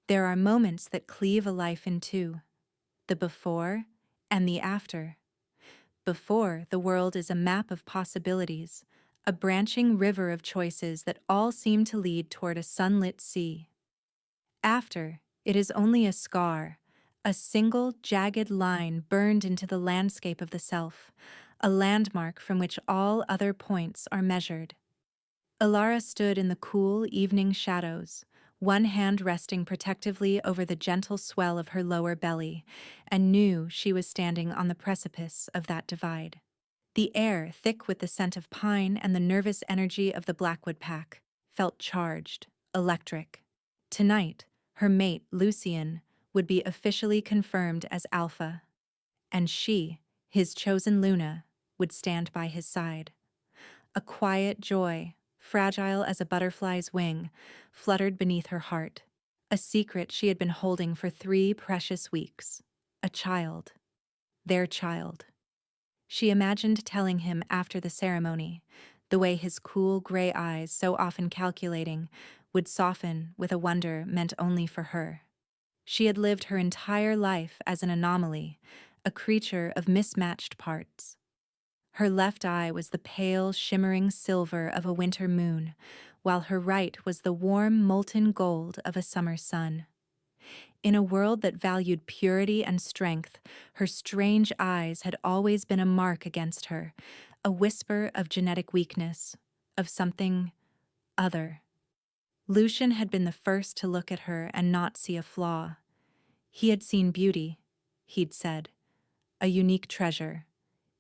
There are moments that cleave a life in two, the before and the after. Before, the world is a map of possibilities, a branching river of choices that all seem to lead toward a sunlit sea. After, it is only a scar, a single jagged line burned into the landscape of the self, a landmark from which all other points are measured. Alara stood in the cool evening shadows, one hand resting protectively over the gentle swell of her lower belly, and knew she was standing on the precipice of that divide. The air, thick with the scent of pine and the nervous energy of the Blackwood pack, felt charged, electric. Tonight, her mate, Lucian, would be officially confirmed as Alpha, and she, his chosen Luna, would stand by his side. A quiet joy, fragile as a butterfly's wing, fluttered beneath her heart, a secret she had been holding for 3 precious weeks. A child. Their child. She imagined telling him after the ceremony, the way his cool gray eyes, so often calculating, would soften with a wonder meant only for her. She had lived her entire life as an anomaly, a creature of mismatched parts. Her left eye was the pale, shimmering silver of a winter moon, while her right was the warm, molten gold of a summer sun. In a world that valued purity and strength, her strange eyes had always been a mark against her, a whisper of genetic weakness, of something other. Lucian had been the first to look at her and not see a flaw. He had seen beauty, he'd said, a unique treasure.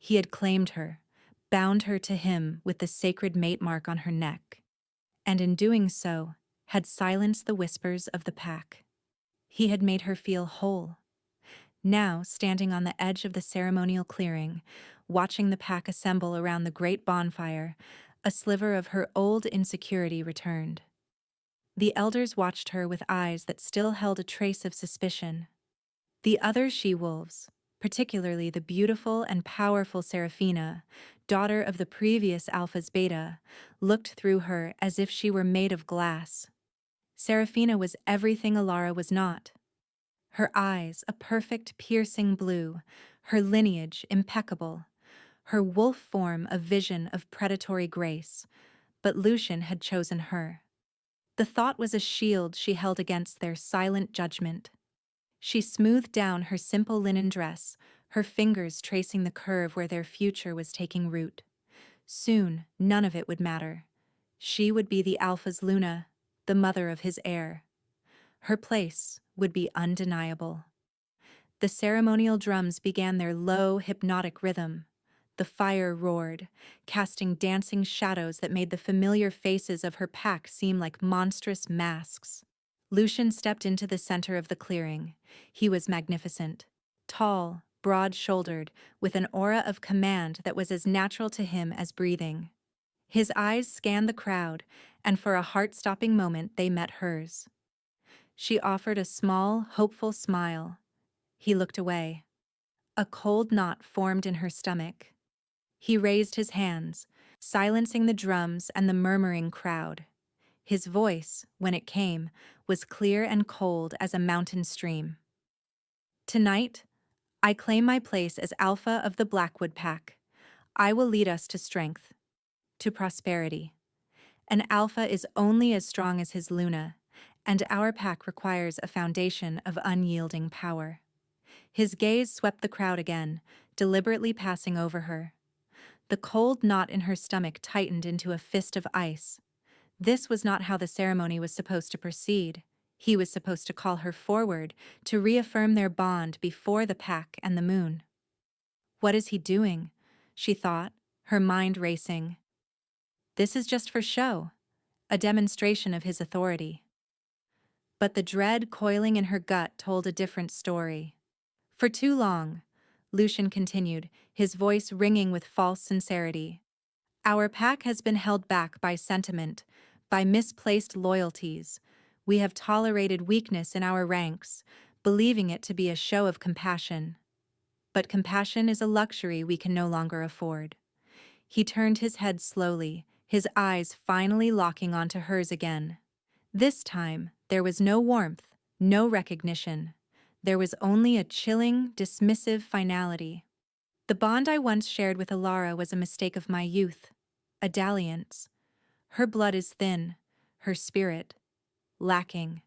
He had claimed her, bound her to him with the sacred mate mark on her neck, and in doing so, had silenced the whispers of the pack. He had made her feel whole. Now, standing on the edge of the ceremonial clearing, watching the pack assemble around the great bonfire, a sliver of her old insecurity returned. The elders watched her with eyes that still held a trace of suspicion. The other she-wolves, particularly the beautiful and powerful Seraphina, daughter of the previous Alpha's Beta, looked through her as if she were made of glass. Seraphina was everything Alara was not. Her eyes, a perfect piercing blue, her lineage impeccable, her wolf form a vision of predatory grace, but Lucian had chosen her. The thought was a shield she held against their silent judgment. She smoothed down her simple linen dress, her fingers tracing the curve where their future was taking root. Soon, none of it would matter. She would be the Alpha's Luna, the mother of his heir. Her place would be undeniable. The ceremonial drums began their low, hypnotic rhythm. The fire roared, casting dancing shadows that made the familiar faces of her pack seem like monstrous masks. Lucian stepped into the center of the clearing. He was magnificent, tall, broad-shouldered, with an aura of command that was as natural to him as breathing. His eyes scanned the crowd, and for a heart-stopping moment they met hers. She offered a small, hopeful smile. He looked away. A cold knot formed in her stomach. He raised his hands, silencing the drums and the murmuring crowd. His voice, when it came, was clear and cold as a mountain stream. Tonight, I claim my place as Alpha of the Blackwood Pack. I will lead us to strength, to prosperity. An Alpha is only as strong as his Luna, and our pack requires a foundation of unyielding power. His gaze swept the crowd again, deliberately passing over her. The cold knot in her stomach tightened into a fist of ice. This was not how the ceremony was supposed to proceed. He was supposed to call her forward, to reaffirm their bond before the pack and the moon. What is he doing? She thought, her mind racing. This is just for show, a demonstration of his authority. But the dread coiling in her gut told a different story. For too long, Lucian continued, his voice ringing with false sincerity, our pack has been held back by sentiment, by misplaced loyalties. We have tolerated weakness in our ranks, believing it to be a show of compassion. But compassion is a luxury we can no longer afford. He turned his head slowly, his eyes finally locking onto hers again. This time, there was no warmth, No recognition. There was only a chilling, dismissive finality. The bond I once shared with Ilara was a mistake of my youth, a dalliance. Her blood is thin, her spirit lacking.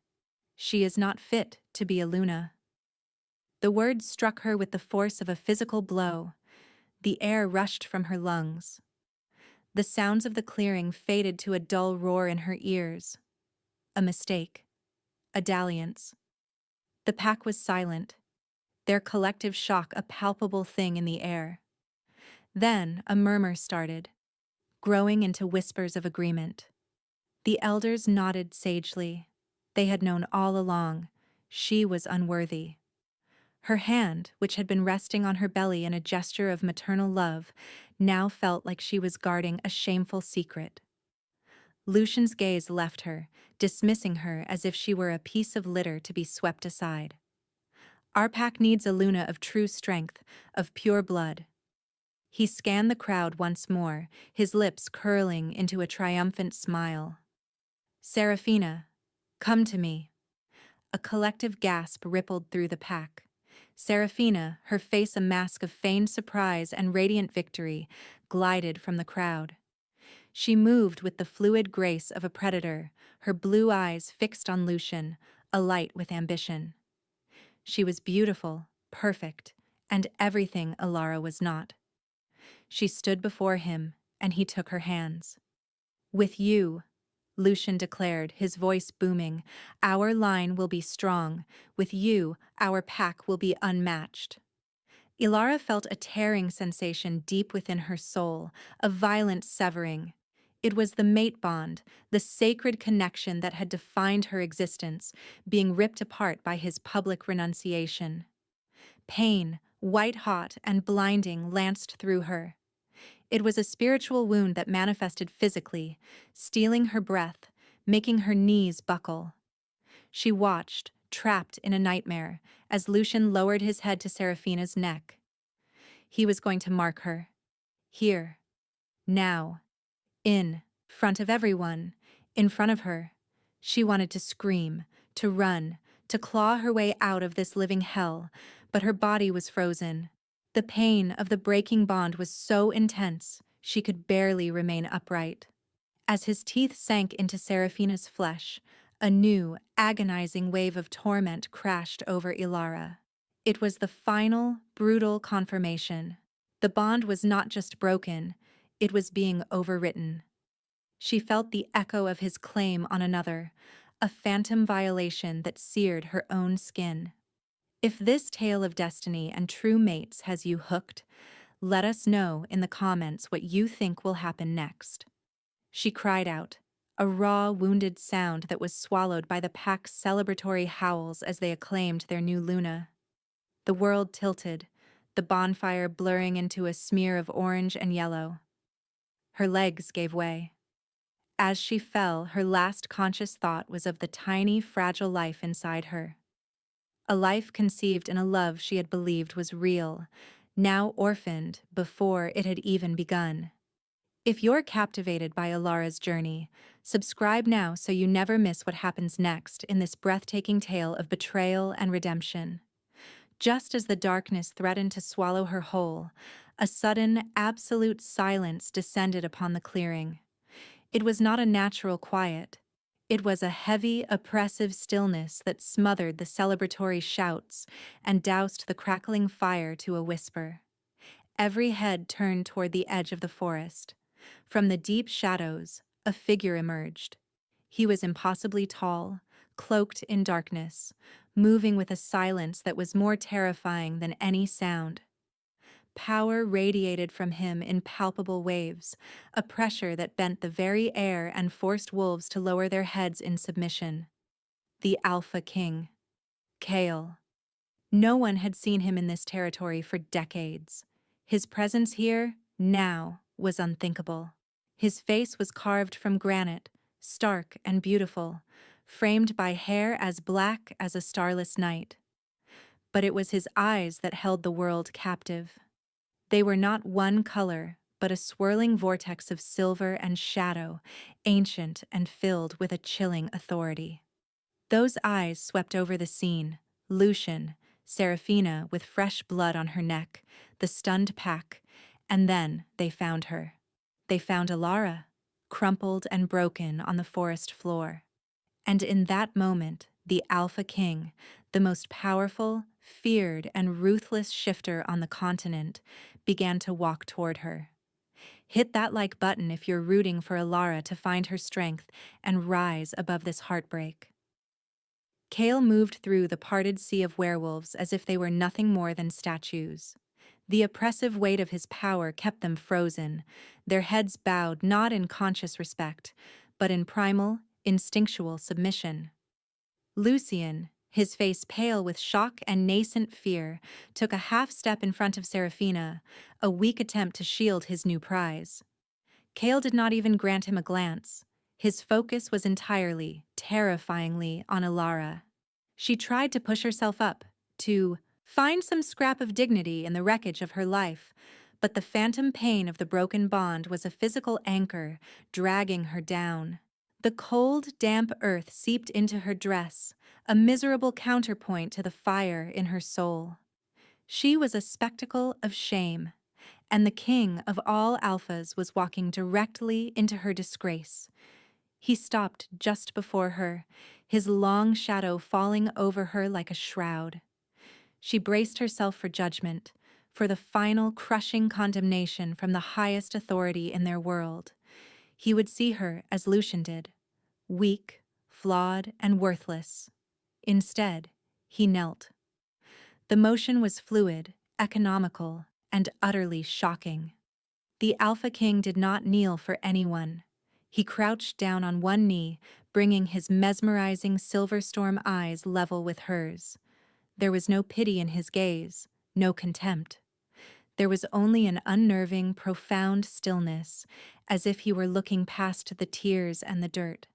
She is not fit to be a Luna. The words struck her with the force of a physical blow. The air rushed from her lungs. The sounds of the clearing faded to a dull roar in her ears. A mistake. A dalliance. The pack was silent, their collective shock a palpable thing in the air. Then a murmur started, growing into whispers of agreement. The elders nodded sagely. They had known all along. She was unworthy. Her hand, which had been resting on her belly in a gesture of maternal love, now felt like she was guarding a shameful secret. Lucian's gaze left her, dismissing her as if she were a piece of litter to be swept aside. Our pack needs a Luna of true strength, of pure blood. He scanned the crowd once more, his lips curling into a triumphant smile. Seraphina, come to me. A collective gasp rippled through the pack. Seraphina, her face a mask of feigned surprise and radiant victory, glided from the crowd. She moved with the fluid grace of a predator, her blue eyes fixed on Lucian, alight with ambition. She was beautiful, perfect, and everything Ilara was not. She stood before him, and he took her hands. With you, Lucian declared, his voice booming, our line will be strong. With you, our pack will be unmatched. Ilara felt a tearing sensation deep within her soul, a violent severing. It was the mate bond, the sacred connection that had defined her existence, being ripped apart by his public renunciation. Pain, white-hot and blinding, lanced through her. It was a spiritual wound that manifested physically, stealing her breath, making her knees buckle. She watched, trapped in a nightmare, as Lucian lowered his head to Seraphina's neck. He was going to mark her. Here. Now. In front of everyone. In front of her. She wanted to scream, to run, to claw her way out of this living hell, but her body was frozen. The pain of the breaking bond was so intense, she could barely remain upright. As his teeth sank into Seraphina's flesh, a new, agonizing wave of torment crashed over Ilara. It was the final, brutal confirmation. The bond was not just broken, it was being overwritten. She felt the echo of his claim on another, a phantom violation that seared her own skin. If this tale of destiny and true mates has you hooked, let us know in the comments what you think will happen next. She cried out, a raw, wounded sound that was swallowed by the pack's celebratory howls as they acclaimed their new Luna. The world tilted, the bonfire blurring into a smear of orange and yellow. Her legs gave way. As she fell, her last conscious thought was of the tiny, fragile life inside her. A life conceived in a love she had believed was real, now orphaned before it had even begun. If you're captivated by Ilara's journey, subscribe now so you never miss what happens next in this breathtaking tale of betrayal and redemption. Just as the darkness threatened to swallow her whole, a sudden, absolute silence descended upon the clearing. It was not a natural quiet. It was a heavy, oppressive stillness that smothered the celebratory shouts and doused the crackling fire to a whisper. Every head turned toward the edge of the forest. From the deep shadows, a figure emerged. He was impossibly tall, cloaked in darkness, moving with a silence that was more terrifying than any sound. Power radiated from him in palpable waves, a pressure that bent the very air and forced wolves to lower their heads in submission. The Alpha King. Kale. No one had seen him in this territory for decades. His presence here, now, was unthinkable. His face was carved from granite, stark and beautiful, framed by hair as black as a starless night. But it was his eyes that held the world captive. They were not one color, but a swirling vortex of silver and shadow, ancient and filled with a chilling authority. Those eyes swept over the scene. Lucian, Seraphina with fresh blood on her neck, the stunned pack, and then they found her. They found Alara, crumpled and broken on the forest floor. And in that moment, the Alpha King, the most powerful, feared, and ruthless shifter on the continent, began to walk toward her. Hit that like button if you're rooting for Alara to find her strength and rise above this heartbreak. Kale moved through the parted sea of werewolves as if they were nothing more than statues. The oppressive weight of his power kept them frozen, their heads bowed not in conscious respect, but in primal, instinctual submission. Lucian, his face pale with shock and nascent fear, took a half step in front of Seraphina, a weak attempt to shield his new prize. Kale did not even grant him a glance. His focus was entirely, terrifyingly, on Alara. She tried to push herself up, to find some scrap of dignity in the wreckage of her life, but the phantom pain of the broken bond was a physical anchor, dragging her down. The cold, damp earth seeped into her dress, a miserable counterpoint to the fire in her soul. She was a spectacle of shame, and the king of all alphas was walking directly into her disgrace. He stopped just before her, his long shadow falling over her like a shroud. She braced herself for judgment, for the final crushing condemnation from the highest authority in their world. He would see her as Lucian did, weak, flawed, and worthless. Instead, he knelt. The motion was fluid, economical, and utterly shocking. The Alpha King did not kneel for anyone. He crouched down on one knee, bringing his mesmerizing Silverstorm eyes level with hers. There was no pity in his gaze, no contempt. There was only an unnerving, profound stillness, as if he were looking past the tears and the dirt,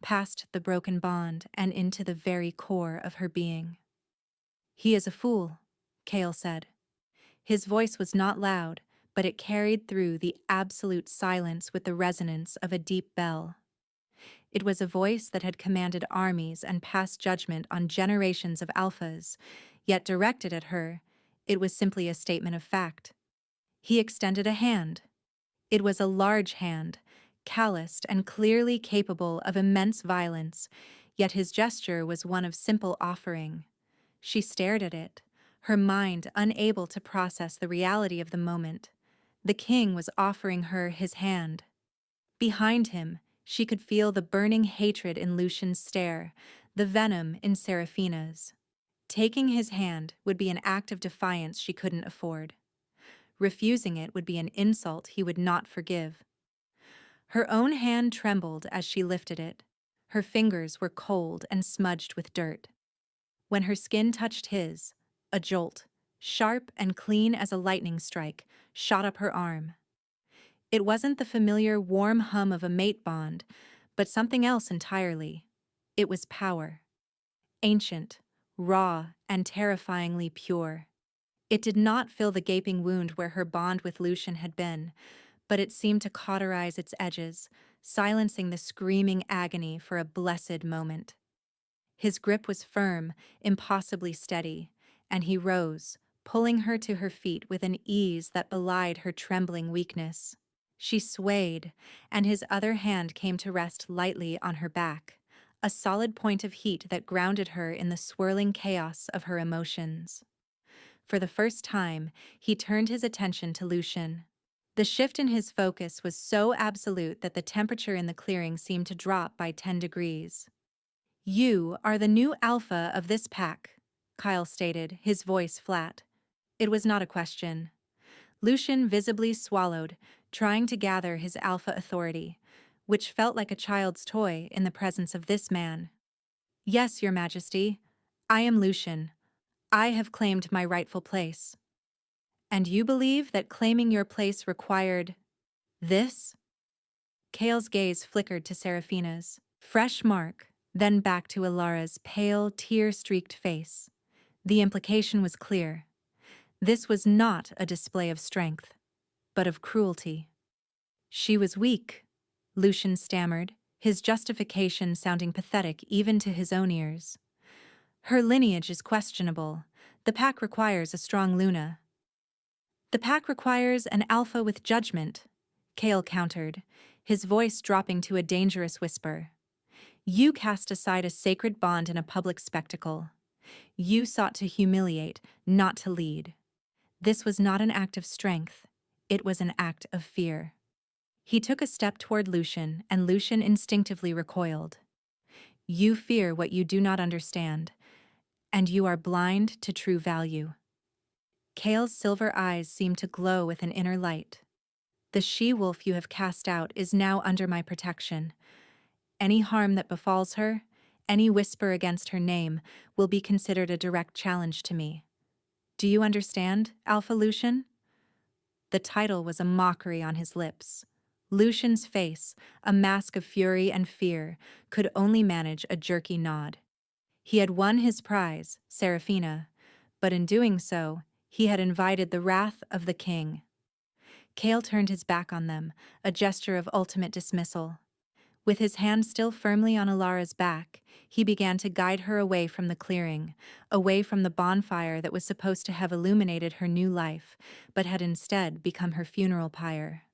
past the broken bond and into the very core of her being. "He is a fool," Kale said. His voice was not loud, but it carried through the absolute silence with the resonance of a deep bell. It was a voice that had commanded armies and passed judgment on generations of alphas, yet directed at her, it was simply a statement of fact. He extended a hand. It was a large hand, calloused and clearly capable of immense violence, yet his gesture was one of simple offering. She stared at it, her mind unable to process the reality of the moment. The king was offering her his hand. Behind him, she could feel the burning hatred in Lucian's stare, the venom in Seraphina's. Taking his hand would be an act of defiance she couldn't afford. Refusing it would be an insult he would not forgive. Her own hand trembled as she lifted it. Her fingers were cold and smudged with dirt. When her skin touched his, a jolt, sharp and clean as a lightning strike, shot up her arm. It wasn't the familiar warm hum of a mate bond, but something else entirely. It was power. Ancient, raw, and terrifyingly pure. It did not fill the gaping wound where her bond with Lucian had been, but it seemed to cauterize its edges, silencing the screaming agony for a blessed moment. His grip was firm, impossibly steady, and he rose, pulling her to her feet with an ease that belied her trembling weakness. She swayed, and his other hand came to rest lightly on her back, a solid point of heat that grounded her in the swirling chaos of her emotions. For the first time, he turned his attention to Lucian. The shift in his focus was so absolute that the temperature in the clearing seemed to drop by 10 degrees. "You are the new alpha of this pack," Kyle stated, his voice flat. It was not a question. Lucian visibly swallowed, trying to gather his alpha authority, which felt like a child's toy in the presence of this man. "Yes, Your Majesty. I am Lucian. I have claimed my rightful place." "And you believe that claiming your place required this?" Kale's gaze flickered to Seraphina's fresh mark, then back to Alara's pale, tear-streaked face. The implication was clear. This was not a display of strength, but of cruelty. "She was weak," Lucian stammered, his justification sounding pathetic even to his own ears. Her lineage is questionable. The pack requires a strong Luna. The pack requires an alpha with judgment, Kale countered, his voice dropping to a dangerous whisper. You cast aside a sacred bond in a public spectacle. You sought to humiliate, not to lead. This was not an act of strength. It was an act of fear. He took a step toward Lucian, and Lucian instinctively recoiled. You fear what you do not understand, and you are blind to true value. Kale's silver eyes seemed to glow with an inner light. The she-wolf you have cast out is now under my protection. Any harm that befalls her, any whisper against her name, will be considered a direct challenge to me. Do you understand, Alpha Lucian? The title was a mockery on his lips. Lucian's face, a mask of fury and fear, could only manage a jerky nod. He had won his prize, Seraphina, but in doing so, he had invited the wrath of the king. Kale turned his back on them, a gesture of ultimate dismissal. With his hand still firmly on Alara's back, he began to guide her away from the clearing, away from the bonfire that was supposed to have illuminated her new life, but had instead become her funeral pyre.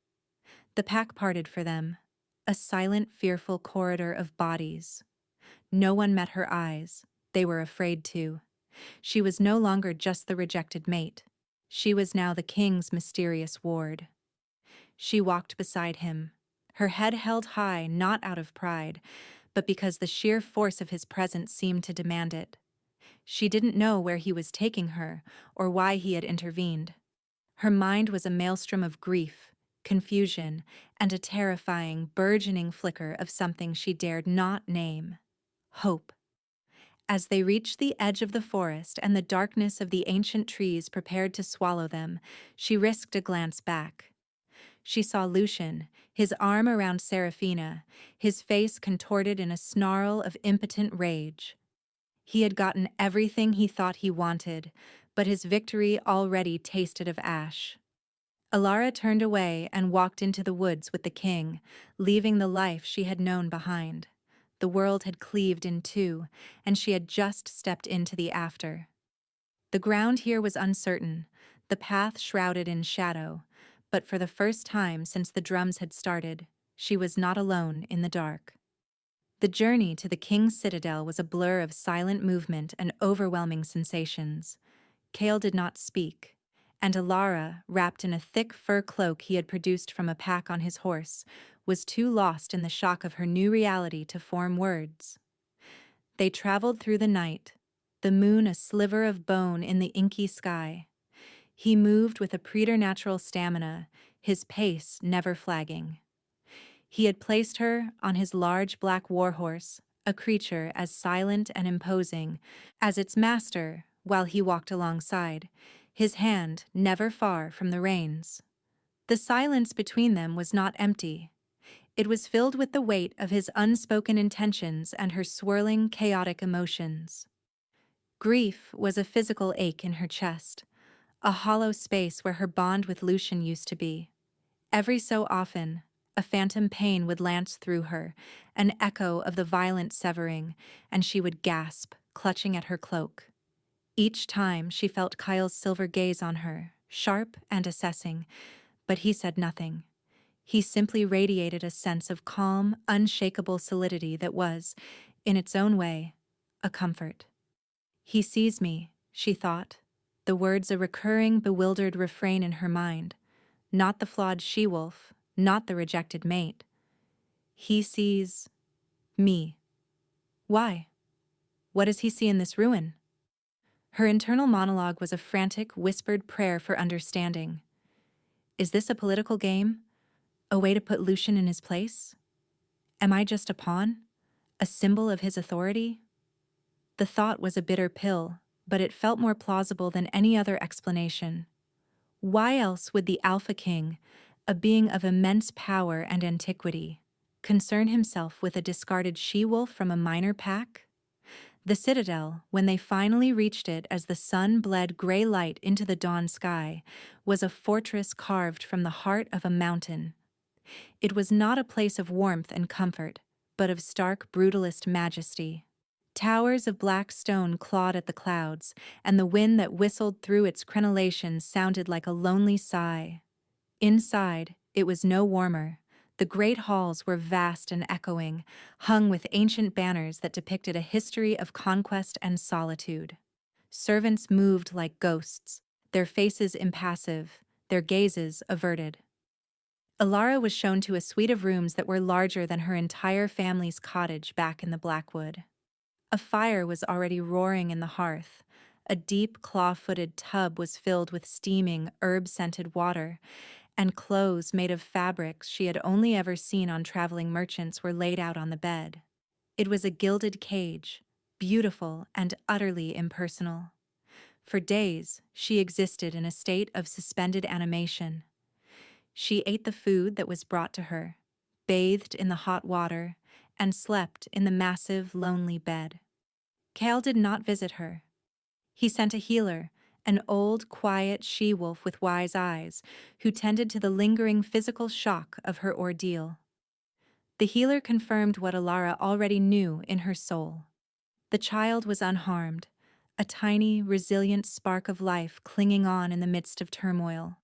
The pack parted for them, a silent, fearful corridor of bodies. No one met her eyes. They were afraid to. She was no longer just the rejected mate. She was now the king's mysterious ward. She walked beside him, her head held high not out of pride, but because the sheer force of his presence seemed to demand it. She didn't know where he was taking her or why he had intervened. Her mind was a maelstrom of grief, confusion, and a terrifying, burgeoning flicker of something she dared not name: hope. As they reached the edge of the forest and the darkness of the ancient trees prepared to swallow them, she risked a glance back. She saw Lucian, his arm around Seraphina, his face contorted in a snarl of impotent rage. He had gotten everything he thought he wanted, but his victory already tasted of ash. Alara turned away and walked into the woods with the king, leaving the life she had known behind. The world had cleaved in two, and she had just stepped into the after. The ground here was uncertain, the path shrouded in shadow, but for the first time since the drums had started, she was not alone in the dark. The journey to the king's citadel was a blur of silent movement and overwhelming sensations. Kale did not speak, and Alara, wrapped in a thick fur cloak he had produced from a pack on his horse, was too lost in the shock of her new reality to form words. They traveled through the night, the moon a sliver of bone in the inky sky. He moved with a preternatural stamina, his pace never flagging. He had placed her on his large black warhorse, a creature as silent and imposing as its master, while he walked alongside, his hand never far from the reins. The silence between them was not empty. It was filled with the weight of his unspoken intentions and her swirling, chaotic emotions. Grief was a physical ache in her chest, a hollow space where her bond with Lucian used to be. Every so often, a phantom pain would lance through her, an echo of the violent severing, and she would gasp, clutching at her cloak. Each time she felt Kyle's silver gaze on her, sharp and assessing, but he said nothing. He simply radiated a sense of calm, unshakable solidity that was, in its own way, a comfort. He sees me, she thought, the words a recurring, bewildered refrain in her mind. Not the flawed she-wolf, not the rejected mate. He sees me. Why? What does he see in this ruin? Her internal monologue was a frantic, whispered prayer for understanding. Is this a political game? A way to put Lucian in his place? Am I just a pawn? A symbol of his authority? The thought was a bitter pill, but it felt more plausible than any other explanation. Why else would the Alpha King, a being of immense power and antiquity, concern himself with a discarded she-wolf from a minor pack? The citadel, when they finally reached it as the sun bled gray light into the dawn sky, was a fortress carved from the heart of a mountain. It was not a place of warmth and comfort, but of stark brutalist majesty. Towers of black stone clawed at the clouds, and the wind that whistled through its crenellations sounded like a lonely sigh. Inside, it was no warmer. The great halls were vast and echoing, hung with ancient banners that depicted a history of conquest and solitude. Servants moved like ghosts, their faces impassive, their gazes averted. Alara was shown to a suite of rooms that were larger than her entire family's cottage back in the Blackwood. A fire was already roaring in the hearth. A deep, claw-footed tub was filled with steaming, herb-scented water, and clothes made of fabrics she had only ever seen on traveling merchants were laid out on the bed. It was a gilded cage, beautiful and utterly impersonal. For days, she existed in a state of suspended animation. She ate the food that was brought to her, bathed in the hot water, and slept in the massive, lonely bed. Kale did not visit her. He sent a healer, an old, quiet she-wolf with wise eyes, who tended to the lingering physical shock of her ordeal. The healer confirmed what Alara already knew in her soul. The child was unharmed, a tiny, resilient spark of life clinging on in the midst of turmoil.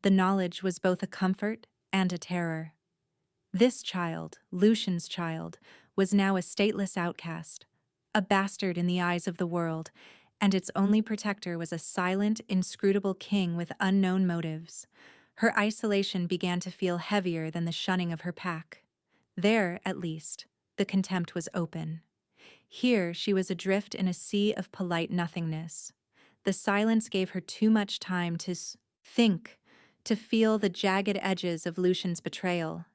The knowledge was both a comfort and a terror. This child, Lucian's child, was now a stateless outcast, a bastard in the eyes of the world, and its only protector was a silent, inscrutable king with unknown motives. Her isolation began to feel heavier than the shunning of her pack. There, at least, the contempt was open. Here she was adrift in a sea of polite nothingness. The silence gave her too much time to think, to feel the jagged edges of Lucian's betrayal.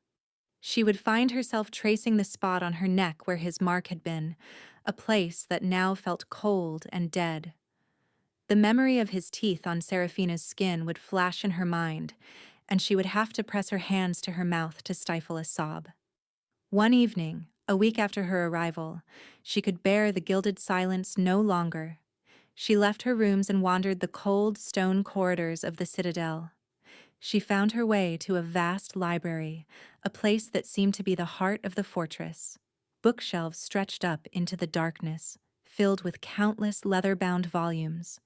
She would find herself tracing the spot on her neck where his mark had been, a place that now felt cold and dead. The memory of his teeth on Seraphina's skin would flash in her mind, and she would have to press her hands to her mouth to stifle a sob. One evening, a week after her arrival, she could bear the gilded silence no longer. She left her rooms and wandered the cold stone corridors of the citadel. She found her way to a vast library, a place that seemed to be the heart of the fortress. Bookshelves stretched up into the darkness, filled with countless leather-bound volumes.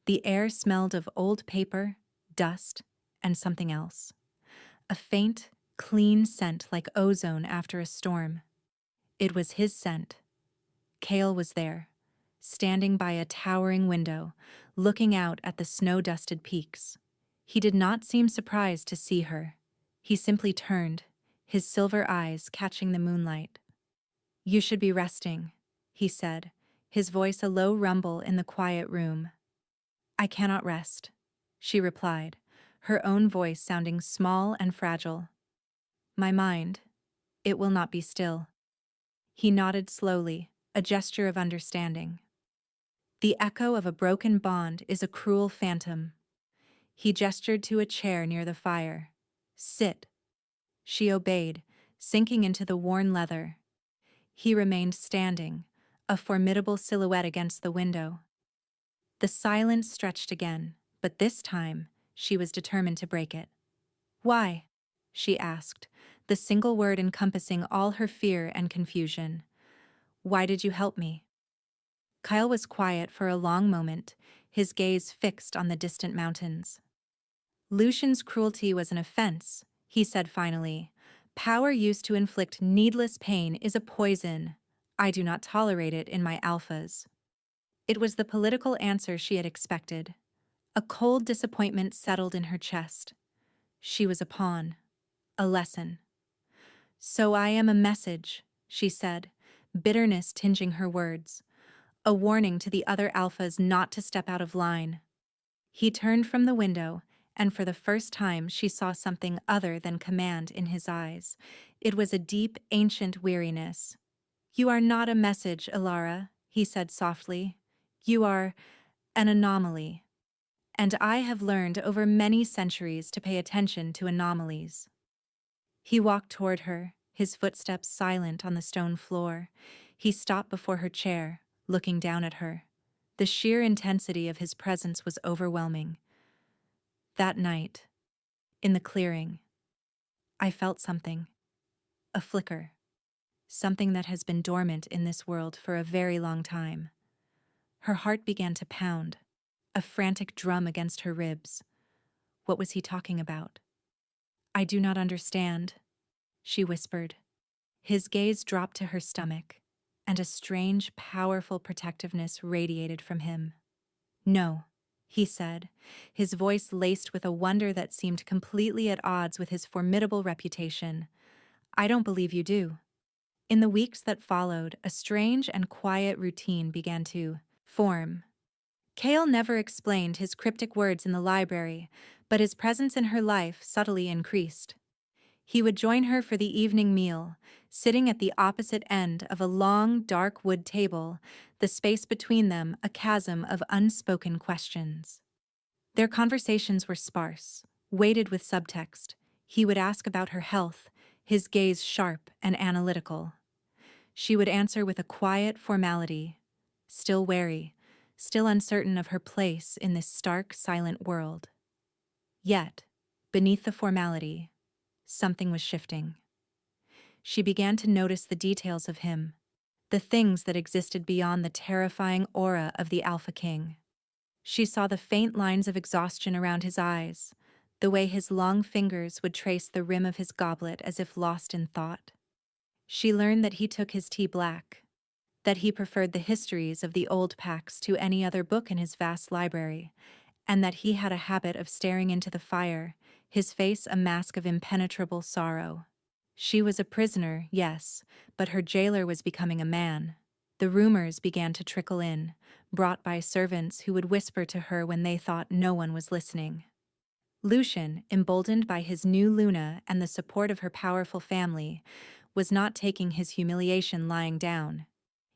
The air smelled of old paper, dust, and something else. A faint, clean scent like ozone after a storm. It was his scent. Kale was there, standing by a towering window, looking out at the snow-dusted peaks. He did not seem surprised to see her. He simply turned, his silver eyes catching the moonlight. "You should be resting," he said, his voice a low rumble in the quiet room. "I cannot rest," she replied, her own voice sounding small and fragile. "My mind, it will not be still." He nodded slowly, a gesture of understanding. "The echo of a broken bond is a cruel phantom." He gestured to a chair near the fire. "Sit." She obeyed, sinking into the worn leather. He remained standing, a formidable silhouette against the window. The silence stretched again, but this time she was determined to break it. "Why?" she asked, the single word encompassing all her fear and confusion. "Why did you help me?" Kyle was quiet for a long moment, his gaze fixed on the distant mountains. "Lucian's cruelty was an offense," he said finally. "Power used to inflict needless pain is a poison. I do not tolerate it in my alphas." It was the political answer she had expected. A cold disappointment settled in her chest. She was a pawn. A lesson. "So I am a message," she said, bitterness tinging her words. "A warning to the other alphas not to step out of line." He turned from the window, and for the first time she saw something other than command in his eyes. It was a deep, ancient weariness. "You are not a message, Alara," he said softly. "You are an anomaly. And I have learned over many centuries to pay attention to anomalies." He walked toward her, his footsteps silent on the stone floor. He stopped before her chair, looking down at her. The sheer intensity of his presence was overwhelming. That night, in the clearing, I felt something. A flicker. something that has been dormant in this world for a very long time. Her heart began to pound, a frantic drum against her ribs. What was he talking about? I do not understand, she whispered. His gaze dropped to her stomach, and a strange, powerful protectiveness radiated from him. No, he said, his voice laced with a wonder that seemed completely at odds with his formidable reputation. I don't believe you do. In the weeks that followed, a strange and quiet routine began to form. Kale never explained his cryptic words in the library, but his presence in her life subtly increased. He would join her for the evening meal, sitting at the opposite end of a long, dark wood table, the space between them a chasm of unspoken questions. Their conversations were sparse, weighted with subtext. He would ask about her health, his gaze sharp and analytical. She would answer with a quiet formality, still wary, still uncertain of her place in this stark, silent world. Yet, beneath the formality, something was shifting. She began to notice the details of him, the things that existed beyond the terrifying aura of the Alpha King. She saw the faint lines of exhaustion around his eyes, the way his long fingers would trace the rim of his goblet as if lost in thought. She learned that he took his tea black, that he preferred the histories of the old packs to any other book in his vast library, and that he had a habit of staring into the fire, his face a mask of impenetrable sorrow. She was a prisoner, yes, but her jailer was becoming a man. The rumors began to trickle in, brought by servants who would whisper to her when they thought no one was listening. Lucian, emboldened by his new Luna and the support of her powerful family, was not taking his humiliation lying down.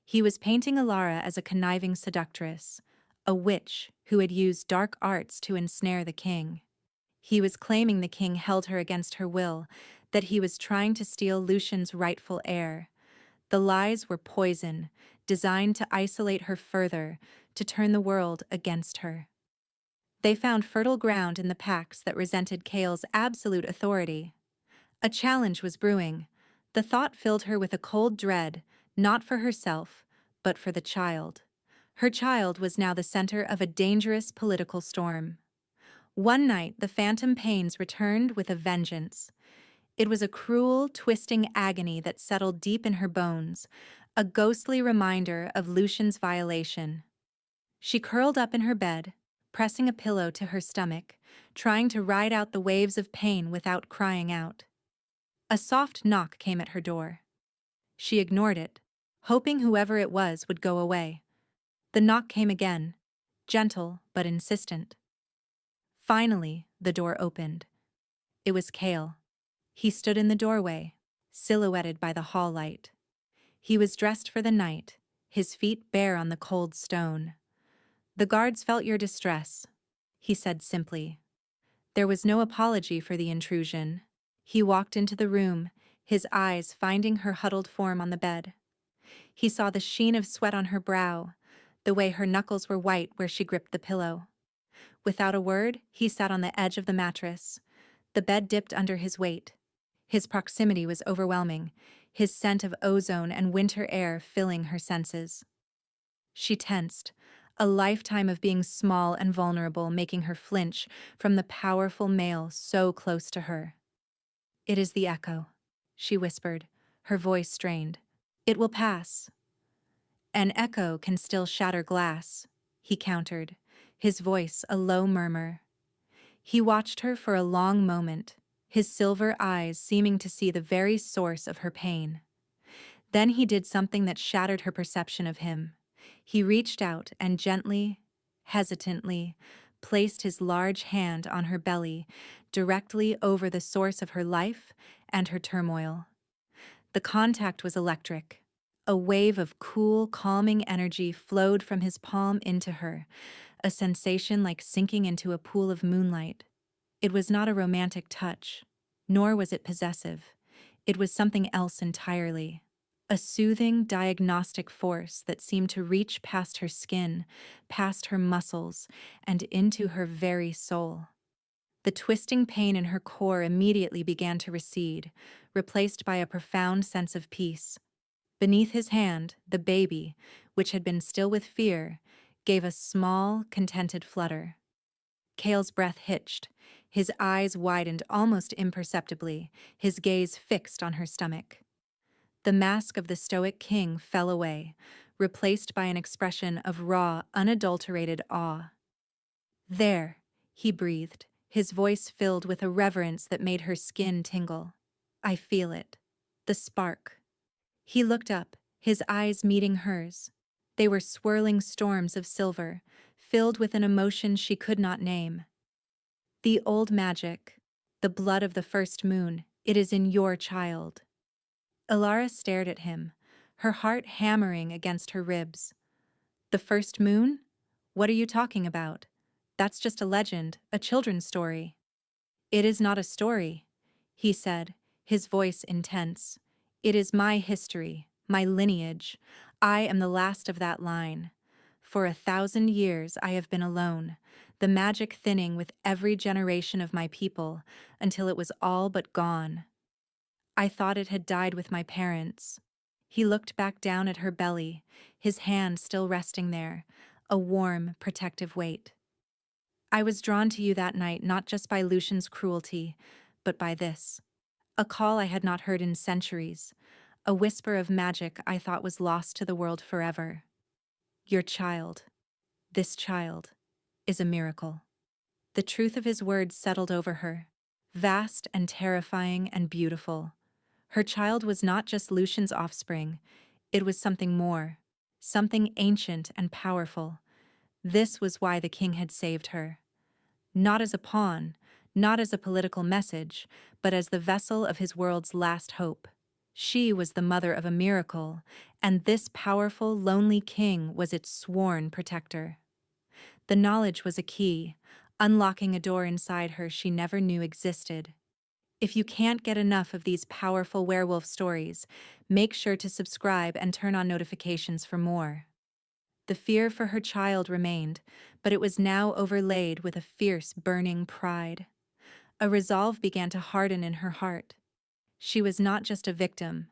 He was painting Alara as a conniving seductress, a witch who had used dark arts to ensnare the king. He was claiming the king held her against her will, that he was trying to steal Lucian's rightful heir. The lies were poison, designed to isolate her further, to turn the world against her. They found fertile ground in the packs that resented Kale's absolute authority. A challenge was brewing. The thought filled her with a cold dread, not for herself, but for the child. Her child was now the center of a dangerous political storm. One night, the phantom pains returned with a vengeance. It was a cruel, twisting agony that settled deep in her bones, a ghostly reminder of Lucian's violation. She curled up in her bed, pressing a pillow to her stomach, trying to ride out the waves of pain without crying out. A soft knock came at her door. She ignored it, hoping whoever it was would go away. The knock came again, gentle but insistent. Finally, the door opened. It was Kale. He stood in the doorway, silhouetted by the hall light. He was dressed for the night, his feet bare on the cold stone. The guards felt your distress, he said simply. There was no apology for the intrusion. He walked into the room, his eyes finding her huddled form on the bed. He saw the sheen of sweat on her brow, the way her knuckles were white where she gripped the pillow. Without a word, he sat on the edge of the mattress. The bed dipped under his weight. His proximity was overwhelming, his scent of ozone and winter air filling her senses. She tensed, a lifetime of being small and vulnerable making her flinch from the powerful male so close to her. It is the echo, she whispered, her voice strained. It will pass. An echo can still shatter glass, he countered, his voice a low murmur. He watched her for a long moment, his silver eyes seeming to see the very source of her pain. Then he did something that shattered her perception of him. He reached out and gently, hesitantly, placed his large hand on her belly, directly over the source of her life and her turmoil. The contact was electric. A wave of cool, calming energy flowed from his palm into her, a sensation like sinking into a pool of moonlight. It was not a romantic touch, nor was it possessive. It was something else entirely. A soothing, diagnostic force that seemed to reach past her skin, past her muscles, and into her very soul. The twisting pain in her core immediately began to recede, replaced by a profound sense of peace. Beneath his hand, the baby, which had been still with fear, gave a small, contented flutter. Kale's breath hitched. His eyes widened almost imperceptibly, his gaze fixed on her stomach. The mask of the stoic king fell away, replaced by an expression of raw, unadulterated awe. There, he breathed, his voice filled with a reverence that made her skin tingle. I feel it. The spark. He looked up, his eyes meeting hers. They were swirling storms of silver, filled with an emotion she could not name. The old magic, the blood of the first moon, it is in your child. Elara stared at him, her heart hammering against her ribs. The first moon? What are you talking about? That's just a legend, a children's story. It is not a story, he said, his voice intense. It is my history, my lineage. I am the last of that line. For 1,000 years I have been alone, the magic thinning with every generation of my people, until it was all but gone. I thought it had died with my parents. He looked back down at her belly, his hand still resting there, a warm, protective weight. I was drawn to you that night not just by Lucian's cruelty, but by this. A call I had not heard in centuries, a whisper of magic I thought was lost to the world forever. Your child, this child, is a miracle. The truth of his words settled over her, vast and terrifying and beautiful. Her child was not just Lucian's offspring, it was something more, something ancient and powerful. This was why the king had saved her. Not as a pawn, not as a political message, but as the vessel of his world's last hope. She was the mother of a miracle, and this powerful, lonely king was its sworn protector. The knowledge was a key, unlocking a door inside her she never knew existed. If you can't get enough of these powerful werewolf stories, make sure to subscribe and turn on notifications for more. The fear for her child remained, but it was now overlaid with a fierce, burning pride. A resolve began to harden in her heart. She was not just a victim.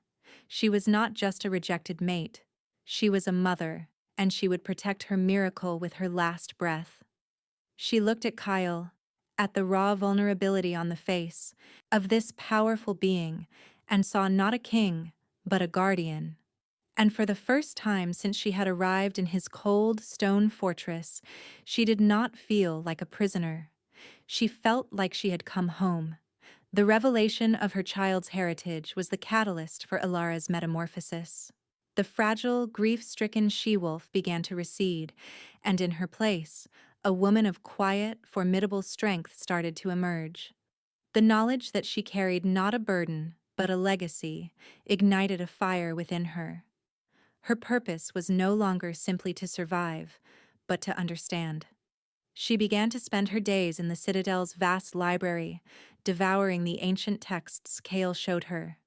She was not just a rejected mate. She was a mother, and she would protect her miracle with her last breath. She looked at Kyle, at the raw vulnerability on the face of this powerful being, and saw not a king, but a guardian. And for the first time since she had arrived in his cold stone fortress, she did not feel like a prisoner. She felt like she had come home. The revelation of her child's heritage was the catalyst for Elara's metamorphosis. The fragile, grief-stricken she-wolf began to recede, and in her place, a woman of quiet, formidable strength started to emerge. The knowledge that she carried not a burden, but a legacy, ignited a fire within her. Her purpose was no longer simply to survive, but to understand. She began to spend her days in the Citadel's vast library, devouring the ancient texts Kale showed her.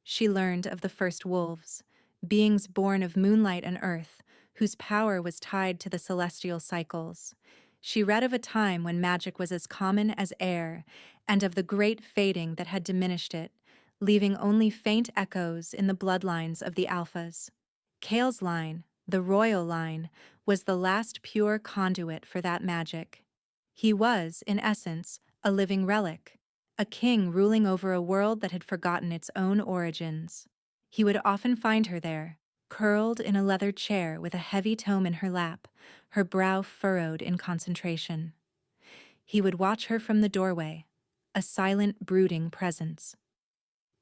She learned of the first wolves, beings born of moonlight and earth, whose power was tied to the celestial cycles. She read of a time when magic was as common as air, and of the great fading that had diminished it, leaving only faint echoes in the bloodlines of the Alphas. Kale's line, the royal line, was the last pure conduit for that magic. He was, in essence, a living relic, a king ruling over a world that had forgotten its own origins. He would often find her there, curled in a leather chair with a heavy tome in her lap, her brow furrowed in concentration. He would watch her from the doorway, a silent, brooding presence.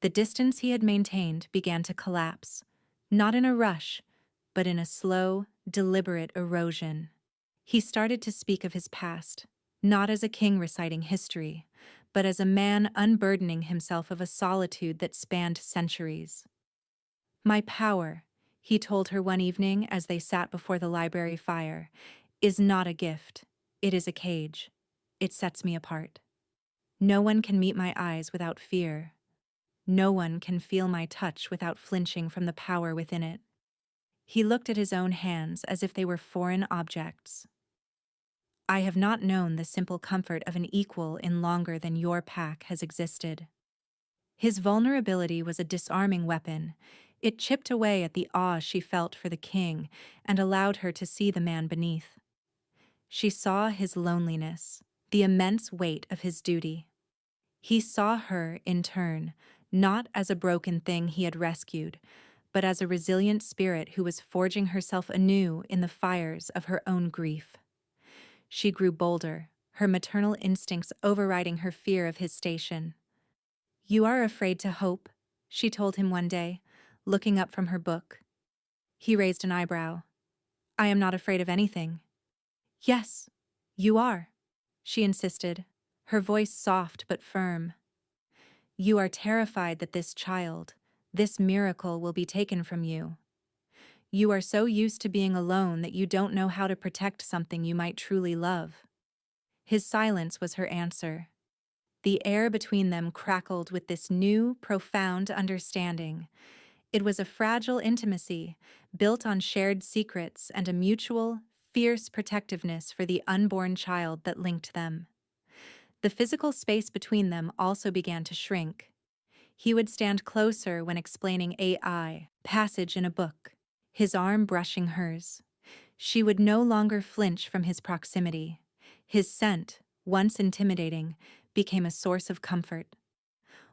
The distance he had maintained began to collapse, not in a rush, but in a slow, deliberate erosion. He started to speak of his past, not as a king reciting history, but as a man unburdening himself of a solitude that spanned centuries. My power, he told her one evening as they sat before the library fire, is not a gift. It is a cage. It sets me apart. No one can meet my eyes without fear. No one can feel my touch without flinching from the power within it. He looked at his own hands as if they were foreign objects. I have not known the simple comfort of an equal in longer than your pack has existed. His vulnerability was a disarming weapon. It chipped away at the awe she felt for the king and allowed her to see the man beneath. She saw his loneliness, the immense weight of his duty. He saw her, in turn, not as a broken thing he had rescued, but as a resilient spirit who was forging herself anew in the fires of her own grief. She grew bolder, her maternal instincts overriding her fear of his station. "You are afraid to hope," she told him one day, looking up from her book. He raised an eyebrow. "I am not afraid of anything." "Yes, you are," she insisted, her voice soft but firm. "You are terrified that this child, this miracle will be taken from you. You are so used to being alone that you don't know how to protect something you might truly love." His silence was her answer. The air between them crackled with this new, profound understanding. It was a fragile intimacy, built on shared secrets and a mutual, fierce protectiveness for the unborn child that linked them. The physical space between them also began to shrink. He would stand closer when explaining AI, passage in a book, his arm brushing hers. She would no longer flinch from his proximity. His scent, once intimidating, became a source of comfort.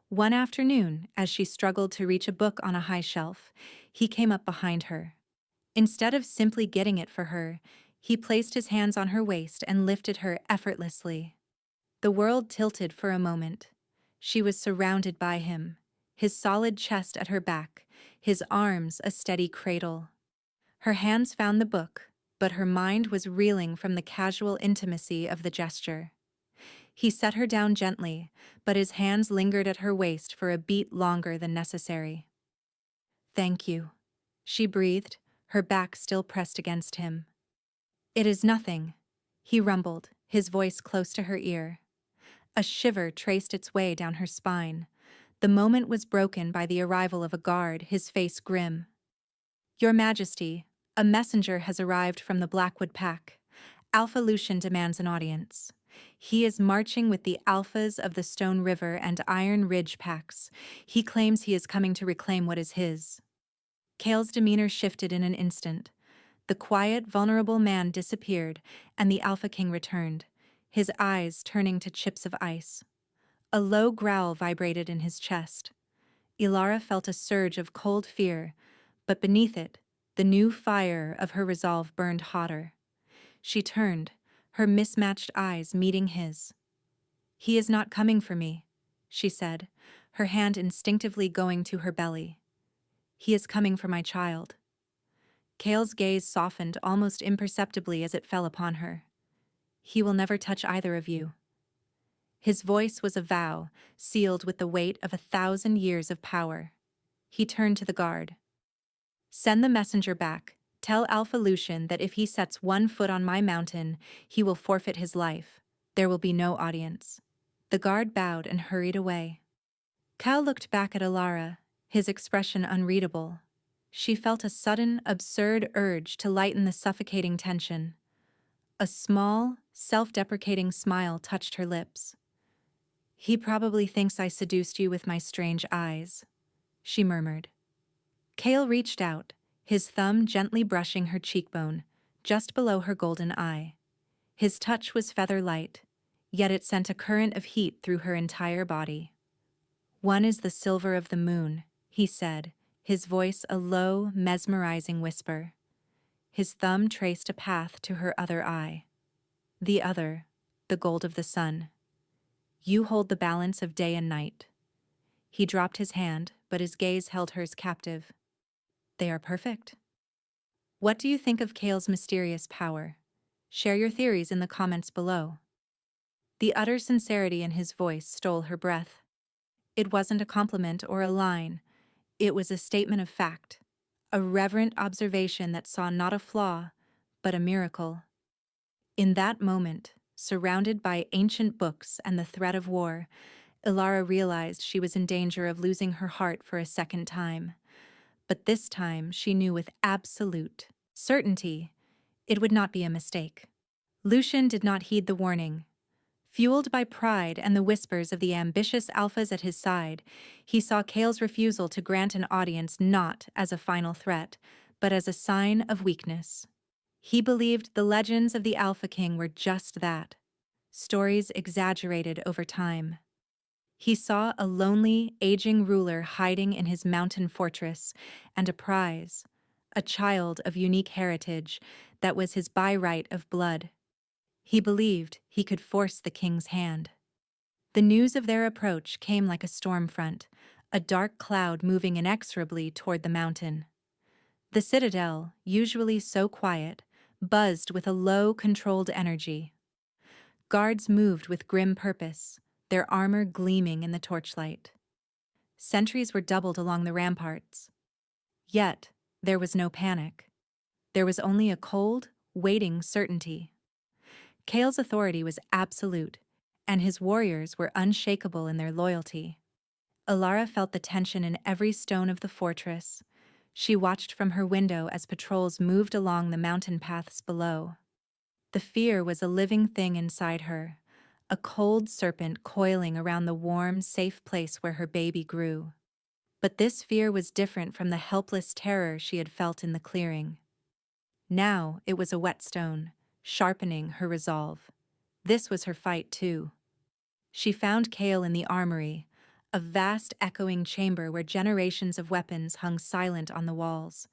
One afternoon, as she struggled to reach a book on a high shelf, he came up behind her. Instead of simply getting it for her, he placed his hands on her waist and lifted her effortlessly. The world tilted for a moment. She was surrounded by him, his solid chest at her back, his arms a steady cradle. Her hands found the book, but her mind was reeling from the casual intimacy of the gesture. He set her down gently, but his hands lingered at her waist for a beat longer than necessary. "Thank you," she breathed, her back still pressed against him. "It is nothing," he rumbled, his voice close to her ear. A shiver traced its way down her spine. The moment was broken by the arrival of a guard, his face grim. "Your Majesty, a messenger has arrived from the Blackwood Pack. Alpha Lucian demands an audience. He is marching with the Alphas of the Stone River and Iron Ridge packs. He claims he is coming to reclaim what is his." Kale's demeanor shifted in an instant. The quiet, vulnerable man disappeared, and the Alpha King returned, his eyes turning to chips of ice. A low growl vibrated in his chest. Ilara felt a surge of cold fear, but beneath it, the new fire of her resolve burned hotter. She turned, her mismatched eyes meeting his. "He is not coming for me," she said, her hand instinctively going to her belly. "He is coming for my child." Kale's gaze softened almost imperceptibly as it fell upon her. "He will never touch either of you." His voice was a vow, sealed with the weight of 1,000 years of power. He turned to the guard. "Send the messenger back. Tell Alpha Lucian that if he sets one foot on my mountain, he will forfeit his life. There will be no audience." The guard bowed and hurried away. Cal looked back at Ilara, his expression unreadable. She felt a sudden, absurd urge to lighten the suffocating tension. A small, self-deprecating smile touched her lips. "He probably thinks I seduced you with my strange eyes," she murmured. Kale reached out, his thumb gently brushing her cheekbone, just below her golden eye. His touch was feather-light, yet it sent a current of heat through her entire body. "One is the silver of the moon," he said, his voice a low, mesmerizing whisper. His thumb traced a path to her other eye. "The other, the gold of the sun. You hold the balance of day and night." He dropped his hand, but his gaze held hers captive. "They are perfect." What do you think of Kale's mysterious power? Share your theories in the comments below. The utter sincerity in his voice stole her breath. It wasn't a compliment or a line. It was a statement of fact, a reverent observation that saw not a flaw, but a miracle. In that moment, surrounded by ancient books and the threat of war, Ilara realized she was in danger of losing her heart for a second time. But this time she knew with absolute certainty it would not be a mistake. Lucian did not heed the warning. Fueled by pride and the whispers of the ambitious alphas at his side, he saw Kale's refusal to grant an audience not as a final threat, but as a sign of weakness. He believed the legends of the Alpha King were just that, stories exaggerated over time. He saw a lonely, aging ruler hiding in his mountain fortress, and a prize, a child of unique heritage that was his by right of blood. He believed he could force the king's hand. The news of their approach came like a storm front, a dark cloud moving inexorably toward the mountain. The citadel, usually so quiet, buzzed with a low, controlled energy. Guards moved with grim purpose, their armor gleaming in the torchlight. Sentries were doubled along the ramparts. Yet, there was no panic. There was only a cold, waiting certainty. Kale's authority was absolute, and his warriors were unshakable in their loyalty. Alara felt the tension in every stone of the fortress. She watched from her window as patrols moved along the mountain paths below. The fear was a living thing inside her, a cold serpent coiling around the warm, safe place where her baby grew. But this fear was different from the helpless terror she had felt in the clearing. Now it was a whetstone, sharpening her resolve. This was her fight, too. She found Kale in the armory, a vast echoing chamber where generations of weapons hung silent on the walls.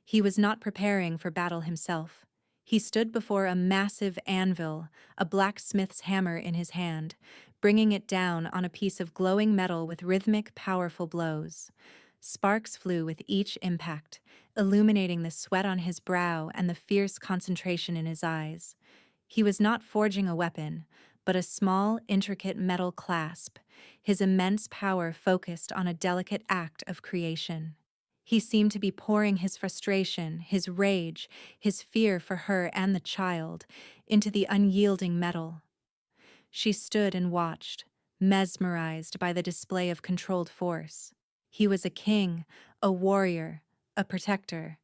He was not preparing for battle himself. He stood before a massive anvil, a blacksmith's hammer in his hand, bringing it down on a piece of glowing metal with rhythmic, powerful blows. Sparks flew with each impact, illuminating the sweat on his brow and the fierce concentration in his eyes. He was not forging a weapon, but a small, intricate metal clasp, his immense power focused on a delicate act of creation. He seemed to be pouring his frustration, his rage, his fear for her and the child, into the unyielding metal. She stood and watched, mesmerized by the display of controlled force. He was a king, a warrior, a protector,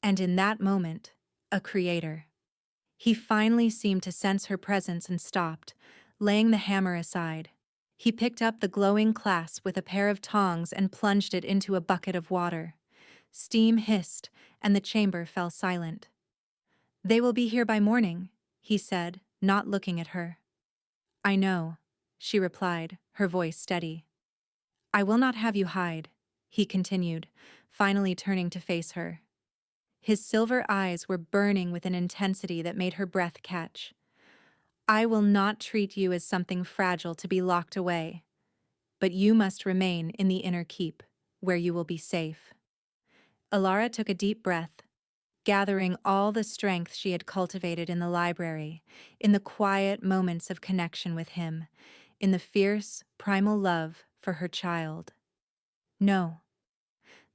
and in that moment, a creator. He finally seemed to sense her presence and stopped, laying the hammer aside. He picked up the glowing clasp with a pair of tongs and plunged it into a bucket of water. Steam hissed, and the chamber fell silent. "They will be here by morning," he said, not looking at her. "I know," she replied, her voice steady. "I will not have you hide," he continued, finally turning to face her. His silver eyes were burning with an intensity that made her breath catch. "I will not treat you as something fragile to be locked away, but you must remain in the inner keep, where you will be safe." Alara took a deep breath, gathering all the strength she had cultivated in the library, in the quiet moments of connection with him, in the fierce, primal love for her child. No.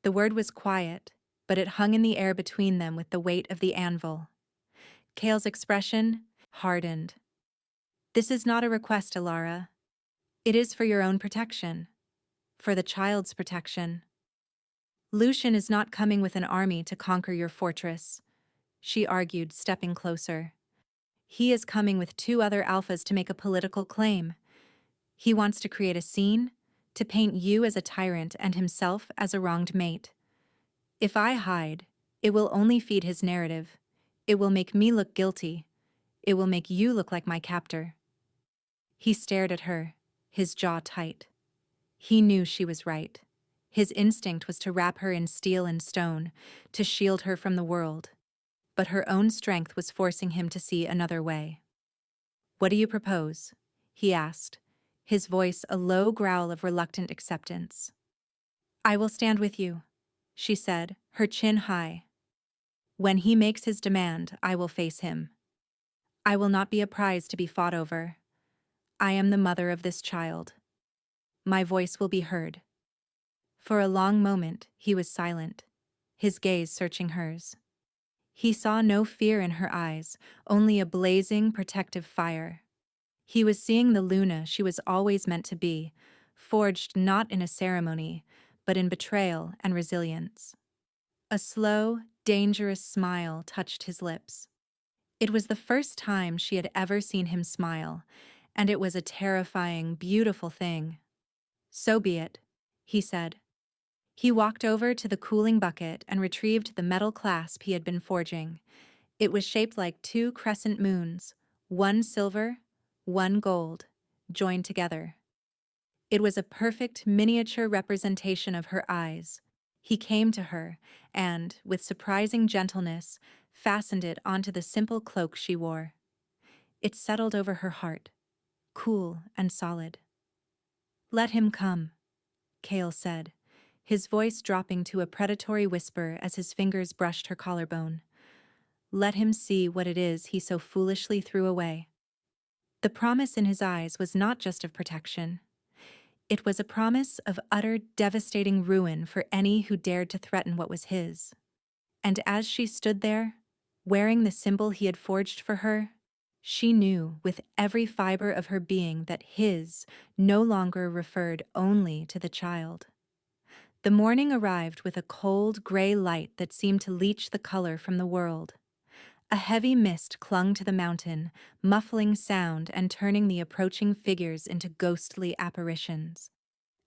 The word was quiet, but it hung in the air between them with the weight of the anvil. Kale's expression hardened. "This is not a request, Alara. It is for your own protection. For the child's protection. Lucian is not coming with an army to conquer your fortress," she argued, stepping closer. "He is coming with 2 other alphas to make a political claim. He wants to create a scene, to paint you as a tyrant and himself as a wronged mate. If I hide, it will only feed his narrative. It will make me look guilty. It will make you look like my captor." He stared at her, his jaw tight. He knew she was right. His instinct was to wrap her in steel and stone, to shield her from the world. But her own strength was forcing him to see another way. "What do you propose?" he asked, his voice a low growl of reluctant acceptance. "I will stand with you," she said, her chin high. "When he makes his demand, I will face him. I will not be a prize to be fought over. I am the mother of this child. My voice will be heard." For a long moment, he was silent, his gaze searching hers. He saw no fear in her eyes, only a blazing, protective fire. He was seeing the Luna she was always meant to be, forged not in a ceremony, but in betrayal and resilience. A slow, dangerous smile touched his lips. It was the first time she had ever seen him smile, and it was a terrifying, beautiful thing. "So be it," he said. He walked over to the cooling bucket and retrieved the metal clasp he had been forging. It was shaped like two crescent moons, one silver, one gold, joined together. It was a perfect miniature representation of her eyes. He came to her and, with surprising gentleness, fastened it onto the simple cloak she wore. It settled over her heart, cool and solid. "Let him come," Kale said, his voice dropping to a predatory whisper as his fingers brushed her collarbone. "Let him see what it is he so foolishly threw away." The promise in his eyes was not just of protection. It was a promise of utter, devastating ruin for any who dared to threaten what was his. And as she stood there, wearing the symbol he had forged for her, she knew with every fiber of her being that his no longer referred only to the child. The morning arrived with a cold, gray light that seemed to leach the color from the world. A heavy mist clung to the mountain, muffling sound and turning the approaching figures into ghostly apparitions.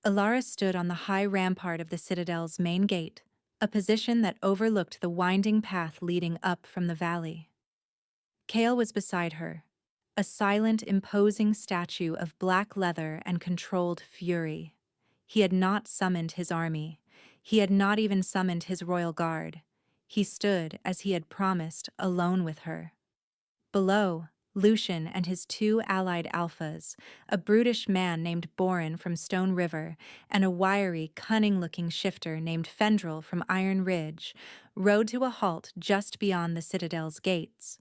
Alara stood on the high rampart of the citadel's main gate, a position that overlooked the winding path leading up from the valley. Kale was beside her, a silent, imposing statue of black leather and controlled fury. He had not summoned his army. He had not even summoned his royal guard. He stood, as he had promised, alone with her. Below, Lucian and his two allied alphas, a brutish man named Borin from Stone River and a wiry, cunning-looking shifter named Fendril from Iron Ridge, rode to a halt just beyond the citadel's gates.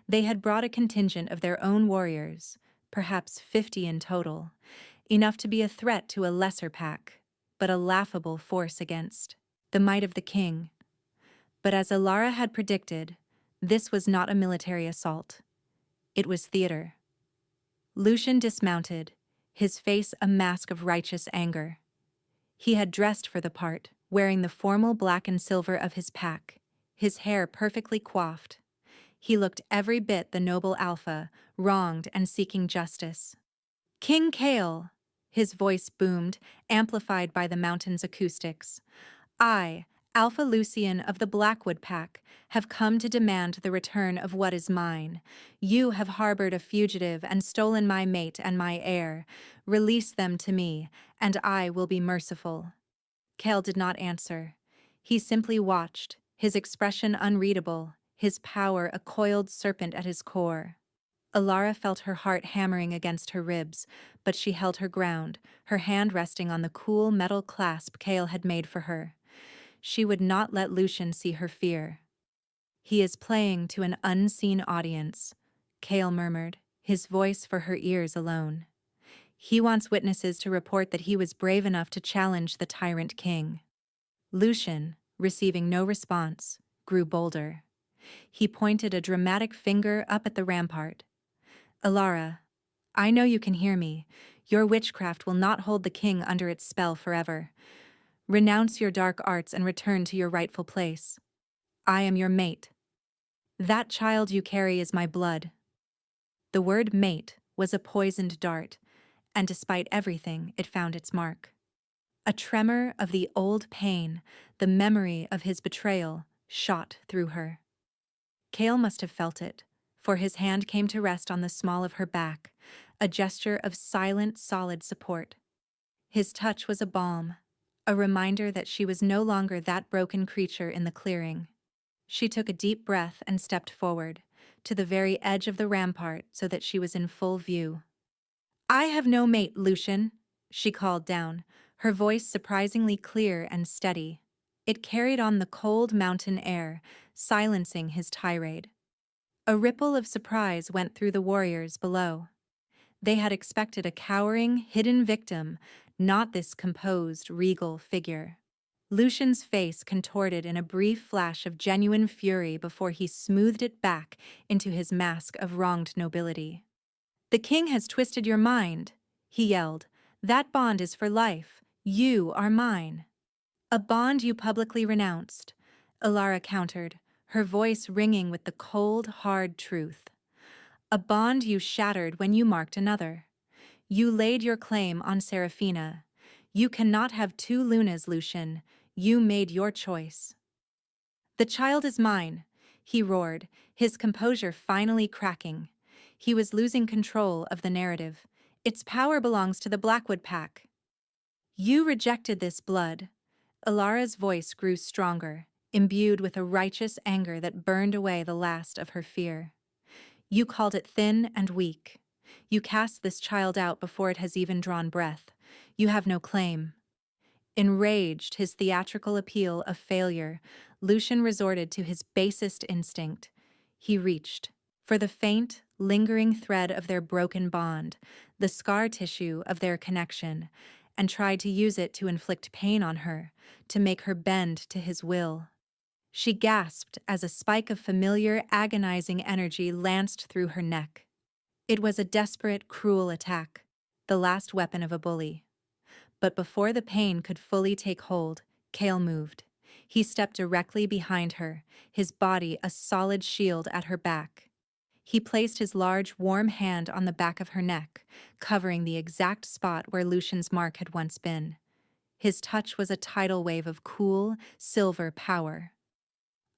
They had brought a contingent of their own warriors, perhaps 50 in total, enough to be a threat to a lesser pack, but a laughable force against the might of the king. But as Alara had predicted, this was not a military assault. It was theater. Lucian dismounted, his face a mask of righteous anger. He had dressed for the part, wearing the formal black and silver of his pack, his hair perfectly coiffed. He looked every bit the noble alpha, wronged and seeking justice. "King Kale!" His voice boomed, amplified by the mountain's acoustics. "I, Alpha Lucian of the Blackwood Pack, have come to demand the return of what is mine. You have harbored a fugitive and stolen my mate and my heir. Release them to me, and I will be merciful." Kale did not answer. He simply watched, his expression unreadable, his power a coiled serpent at his core. Alara felt her heart hammering against her ribs, but she held her ground, her hand resting on the cool metal clasp Kale had made for her. She would not let Lucian see her fear. "He is playing to an unseen audience," Kale murmured, his voice for her ears alone. "He wants witnesses to report that he was brave enough to challenge the tyrant king." Lucian, receiving no response, grew bolder. He pointed a dramatic finger up at the rampart. "Alara, I know you can hear me. Your witchcraft will not hold the king under its spell forever. Renounce your dark arts and return to your rightful place. I am your mate. That child you carry is my blood." The word mate was a poisoned dart, and despite everything, it found its mark. A tremor of the old pain, the memory of his betrayal, shot through her. Kale must have felt it, for his hand came to rest on the small of her back, a gesture of silent, solid support. His touch was a balm, a reminder that she was no longer that broken creature in the clearing. She took a deep breath and stepped forward, to the very edge of the rampart so that she was in full view. "I have no mate, Lucian," she called down, her voice surprisingly clear and steady. It carried on the cold mountain air, silencing his tirade. A ripple of surprise went through the warriors below. They had expected a cowering, hidden victim, not this composed, regal figure. Lucian's face contorted in a brief flash of genuine fury before he smoothed it back into his mask of wronged nobility. "The king has twisted your mind," he yelled. "That bond is for life. You are mine." "A bond you publicly renounced," Alara countered, her voice ringing with the cold, hard truth. a bond you shattered when you marked another. You laid your claim on Seraphina. You cannot have two Lunas, Lucian. You made your choice. The child is mine, he roared, his composure finally cracking. He was losing control of the narrative. Its power belongs to the Blackwood Pack. You rejected this blood. Ilara's voice grew stronger, imbued with a righteous anger that burned away the last of her fear. You called it thin and weak. You cast this child out before it has even drawn breath. You have no claim. Enraged, his theatrical appeal of failure, Lucian resorted to his basest instinct. He reached for the faint, lingering thread of their broken bond, the scar tissue of their connection, and tried to use it to inflict pain on her, to make her bend to his will. She gasped as a spike of familiar, agonizing energy lanced through her neck. It was a desperate, cruel attack, the last weapon of a bully. But before the pain could fully take hold, Kale moved. He stepped directly behind her, his body a solid shield at her back. He placed his large, warm hand on the back of her neck, covering the exact spot where Lucian's mark had once been. His touch was a tidal wave of cool, silver power.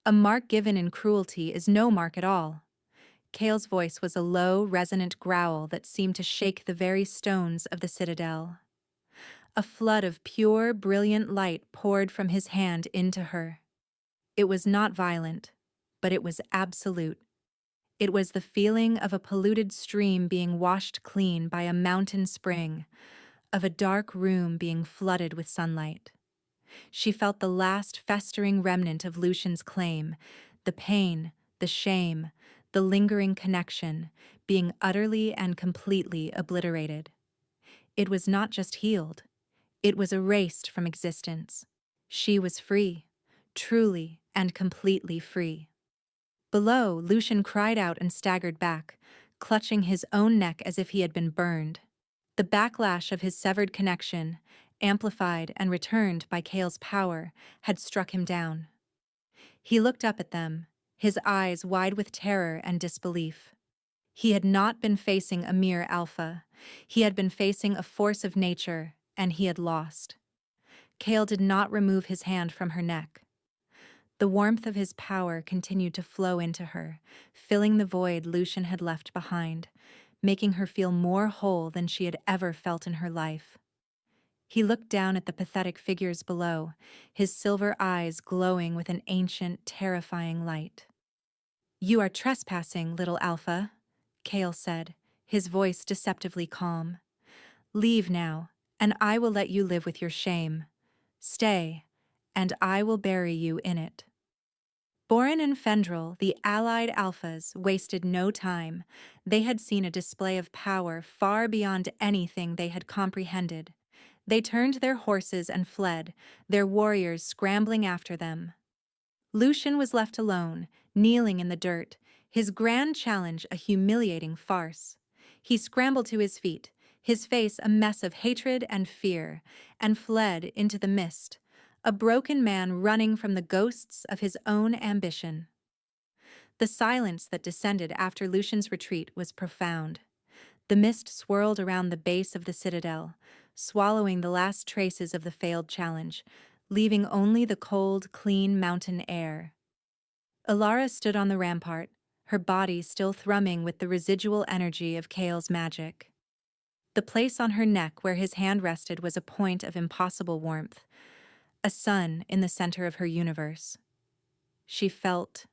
A mark given in cruelty is no mark at all. Kale's voice was a low, resonant growl that seemed to shake the very stones of the citadel. A flood of pure, brilliant light poured from his hand into her. It was not violent, but it was absolute. It was the feeling of a polluted stream being washed clean by a mountain spring, of a dark room being flooded with sunlight. She felt the last festering remnant of Lucian's claim, the pain, the shame, the lingering connection, being utterly and completely obliterated. It was not just healed. It was erased from existence. She was free, truly and completely free. Below, Lucian cried out and staggered back, clutching his own neck as if he had been burned. The backlash of his severed connection, amplified and returned by Kale's power, had struck him down. He looked up at them, his eyes wide with terror and disbelief. He had not been facing a mere alpha. He had been facing a force of nature, and he had lost. Kale did not remove his hand from her neck. The warmth of his power continued to flow into her, filling the void Lucian had left behind, making her feel more whole than she had ever felt in her life. He looked down at the pathetic figures below, his silver eyes glowing with an ancient, terrifying light. "You are trespassing, little Alpha," Kale said, his voice deceptively calm. "Leave now, and I will let you live with your shame. Stay, and I will bury you in it." Boren and Fendrel, the allied alphas, wasted no time. They had seen a display of power far beyond anything they had comprehended. They turned their horses and fled, their warriors scrambling after them. Lucian was left alone, kneeling in the dirt, his grand challenge a humiliating farce. He scrambled to his feet, his face a mess of hatred and fear, and fled into the mist, a broken man running from the ghosts of his own ambition. The silence that descended after Lucian's retreat was profound. The mist swirled around the base of the citadel, swallowing the last traces of the failed challenge, leaving only the cold, clean mountain air. Ilara stood on the rampart, her body still thrumming with the residual energy of Kale's magic. The place on her neck where his hand rested was a point of impossible warmth, a sun in the center of her universe. She felt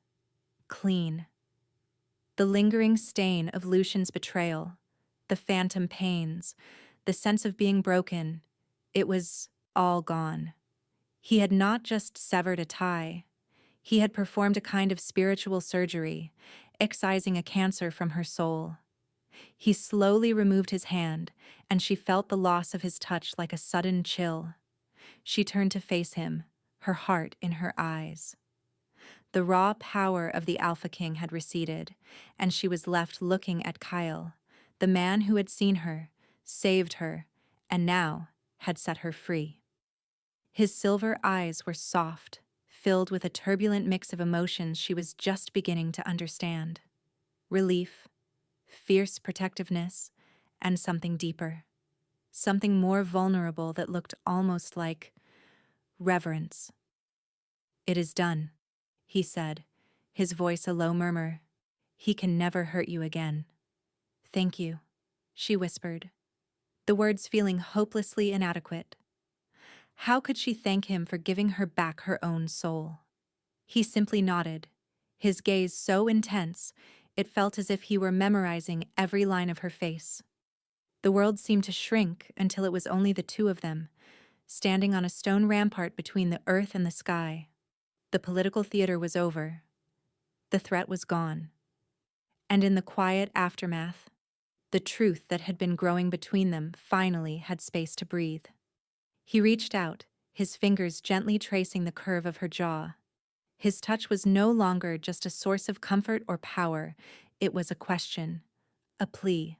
clean. The lingering stain of Lucian's betrayal, the phantom pains, the sense of being broken, it was all gone. He had not just severed a tie. He had performed a kind of spiritual surgery, excising a cancer from her soul. He slowly removed his hand, and she felt the loss of his touch like a sudden chill. She turned to face him, her heart in her eyes. The raw power of the Alpha King had receded, and she was left looking at Kyle, the man who had seen her, saved her, and now had set her free. His silver eyes were soft, filled with a turbulent mix of emotions she was just beginning to understand. Relief, fierce protectiveness, and something deeper, something more vulnerable that looked almost like reverence. "It is done," he said, his voice a low murmur. "He can never hurt you again." "Thank you," she whispered, the words feeling hopelessly inadequate. How could she thank him for giving her back her own soul? He simply nodded, his gaze so intense it felt as if he were memorizing every line of her face. The world seemed to shrink until it was only the two of them, standing on a stone rampart between the earth and the sky. The political theater was over. The threat was gone. And in the quiet aftermath, the truth that had been growing between them finally had space to breathe. He reached out, his fingers gently tracing the curve of her jaw. His touch was no longer just a source of comfort or power, it was a question, a plea.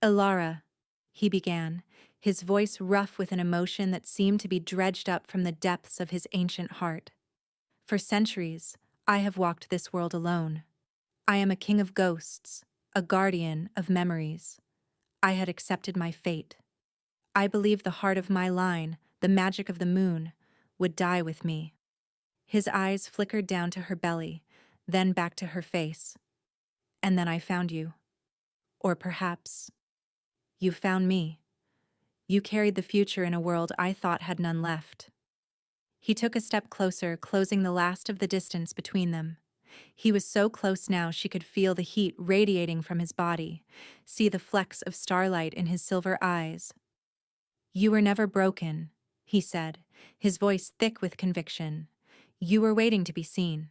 "Ilara," he began, his voice rough with an emotion that seemed to be dredged up from the depths of his ancient heart. "For centuries, I have walked this world alone. I am a king of ghosts, a guardian of memories. I had accepted my fate. I believed the heart of my line, the magic of the moon, would die with me." His eyes flickered down to her belly, then back to her face. "And then I found you. Or perhaps you found me. You carried the future in a world I thought had none left." He took a step closer, closing the last of the distance between them. He was so close now she could feel the heat radiating from his body, see the flecks of starlight in his silver eyes. "You were never broken," he said, his voice thick with conviction. "You were waiting to be seen."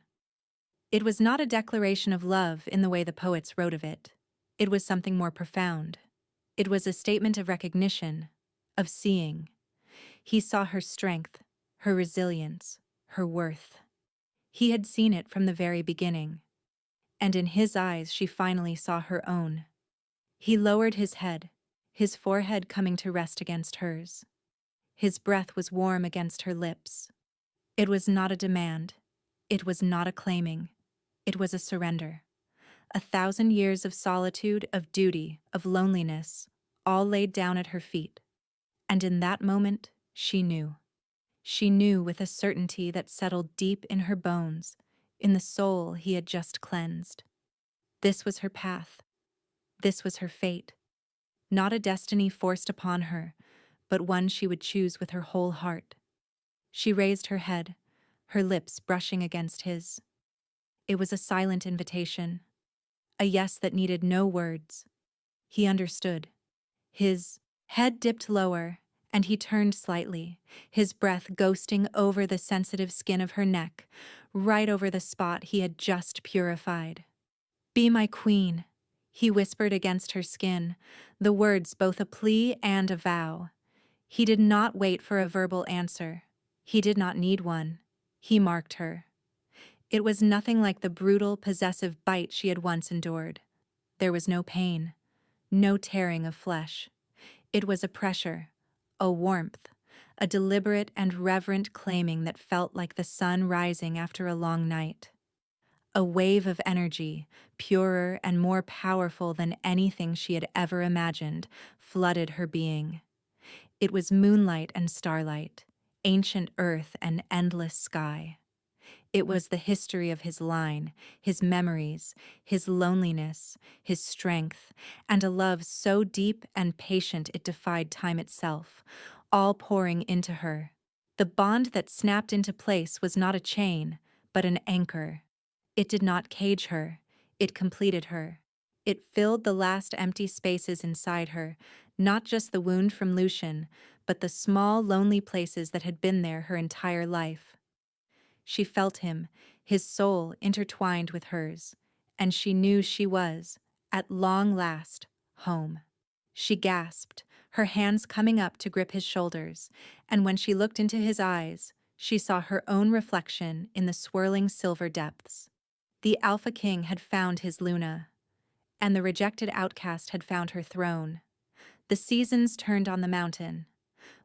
It was not a declaration of love in the way the poets wrote of it. It was something more profound. It was a statement of recognition, of seeing. He saw her strength, her resilience, her worth. He had seen it from the very beginning. And in his eyes she finally saw her own. He lowered his head, his forehead coming to rest against hers. His breath was warm against her lips. It was not a demand. It was not a claiming. It was a surrender. 1,000 years of solitude, of duty, of loneliness, all laid down at her feet. And in that moment, she knew. She knew with a certainty that settled deep in her bones, in the soul he had just cleansed. This was her path. This was her fate. Not a destiny forced upon her, but one she would choose with her whole heart. She raised her head, her lips brushing against his. It was a silent invitation, a yes that needed no words. He understood. His head dipped lower, and he turned slightly, his breath ghosting over the sensitive skin of her neck, right over the spot he had just purified. "Be my queen," he whispered against her skin, the words both a plea and a vow. He did not wait for a verbal answer. He did not need one. He marked her. It was nothing like the brutal, possessive bite she had once endured. There was no pain, no tearing of flesh. It was a pressure, a warmth, a deliberate and reverent claiming that felt like the sun rising after a long night. A wave of energy, purer and more powerful than anything she had ever imagined, flooded her being. It was moonlight and starlight, ancient earth and endless sky. It was the history of his line, his memories, his loneliness, his strength, and a love so deep and patient it defied time itself, all pouring into her. The bond that snapped into place was not a chain, but an anchor. It did not cage her, it completed her. It filled the last empty spaces inside her, not just the wound from Lucian, but the small, lonely places that had been there her entire life. She felt him, his soul intertwined with hers, and she knew she was, at long last, home. She gasped, her hands coming up to grip his shoulders, and when she looked into his eyes, she saw her own reflection in the swirling silver depths. The Alpha King had found his Luna, and the rejected outcast had found her throne. The seasons turned on the mountain.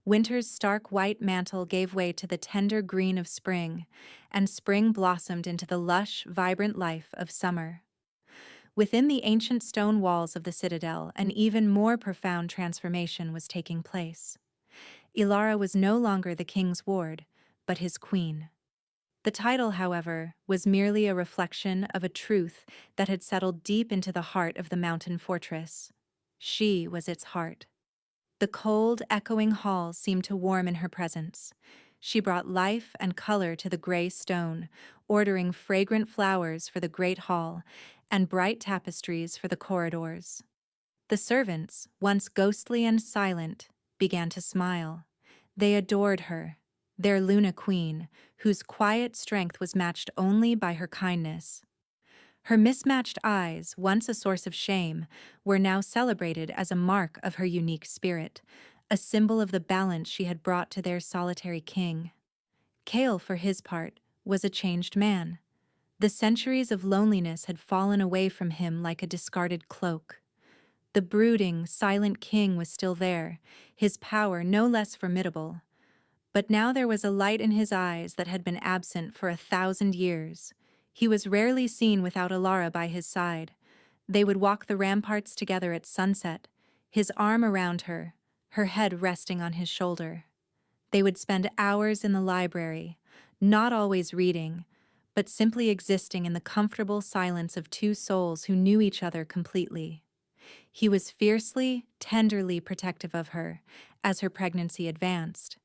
Winter's stark white mantle gave way to the tender green of spring, and spring blossomed into the lush, vibrant life of summer. Within the ancient stone walls of the citadel, an even more profound transformation was taking place. Ilara was no longer the king's ward, but his queen. The title, however, was merely a reflection of a truth that had settled deep into the heart of the mountain fortress. She was its heart. The cold, echoing halls seemed to warm in her presence. She brought life and color to the gray stone, ordering fragrant flowers for the great hall and bright tapestries for the corridors. The servants, once ghostly and silent, began to smile. They adored her, their Luna Queen, whose quiet strength was matched only by her kindness. Her mismatched eyes, once a source of shame, were now celebrated as a mark of her unique spirit, a symbol of the balance she had brought to their solitary king. Kale, for his part, was a changed man. The centuries of loneliness had fallen away from him like a discarded cloak. The brooding, silent king was still there, his power no less formidable. But now there was a light in his eyes that had been absent for 1,000 years. He was rarely seen without Ilara by his side. They would walk the ramparts together at sunset, his arm around her, her head resting on his shoulder. They would spend hours in the library, not always reading, but simply existing in the comfortable silence of two souls who knew each other completely. He was fiercely, tenderly protective of her as her pregnancy advanced.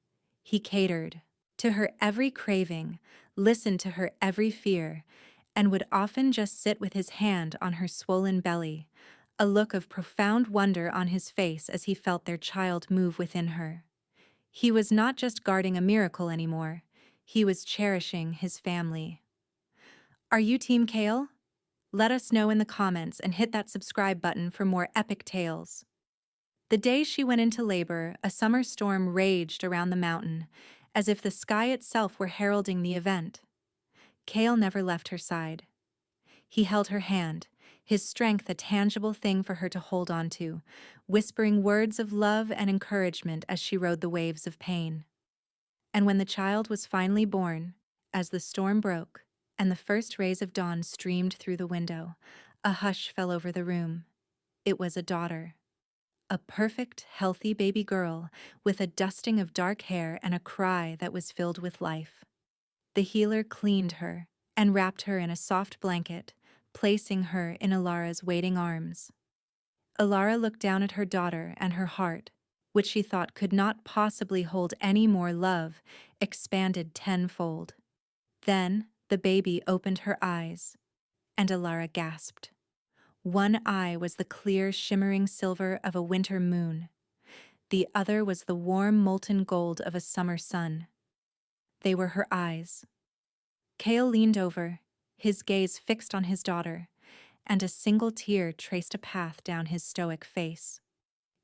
He catered to her every craving, listened to her every fear, and would often just sit with his hand on her swollen belly, a look of profound wonder on his face as he felt their child move within her. He was not just guarding a miracle anymore, he was cherishing his family. Are you Team Kale? Let us know in the comments and hit that subscribe button for more epic tales. The day she went into labor, a summer storm raged around the mountain, as if the sky itself were heralding the event. Kale never left her side. He held her hand, his strength a tangible thing for her to hold on to, whispering words of love and encouragement as she rode the waves of pain. And when the child was finally born, as the storm broke and the first rays of dawn streamed through the window, a hush fell over the room. It was a daughter. A perfect, healthy baby girl with a dusting of dark hair and a cry that was filled with life. The healer cleaned her and wrapped her in a soft blanket, placing her in Ilara's waiting arms. Ilara looked down at her daughter, and her heart, which she thought could not possibly hold any more love, expanded tenfold. Then the baby opened her eyes, and Ilara gasped. One eye was the clear, shimmering silver of a winter moon. The other was the warm, molten gold of a summer sun. They were her eyes. Kale leaned over, his gaze fixed on his daughter, and a single tear traced a path down his stoic face.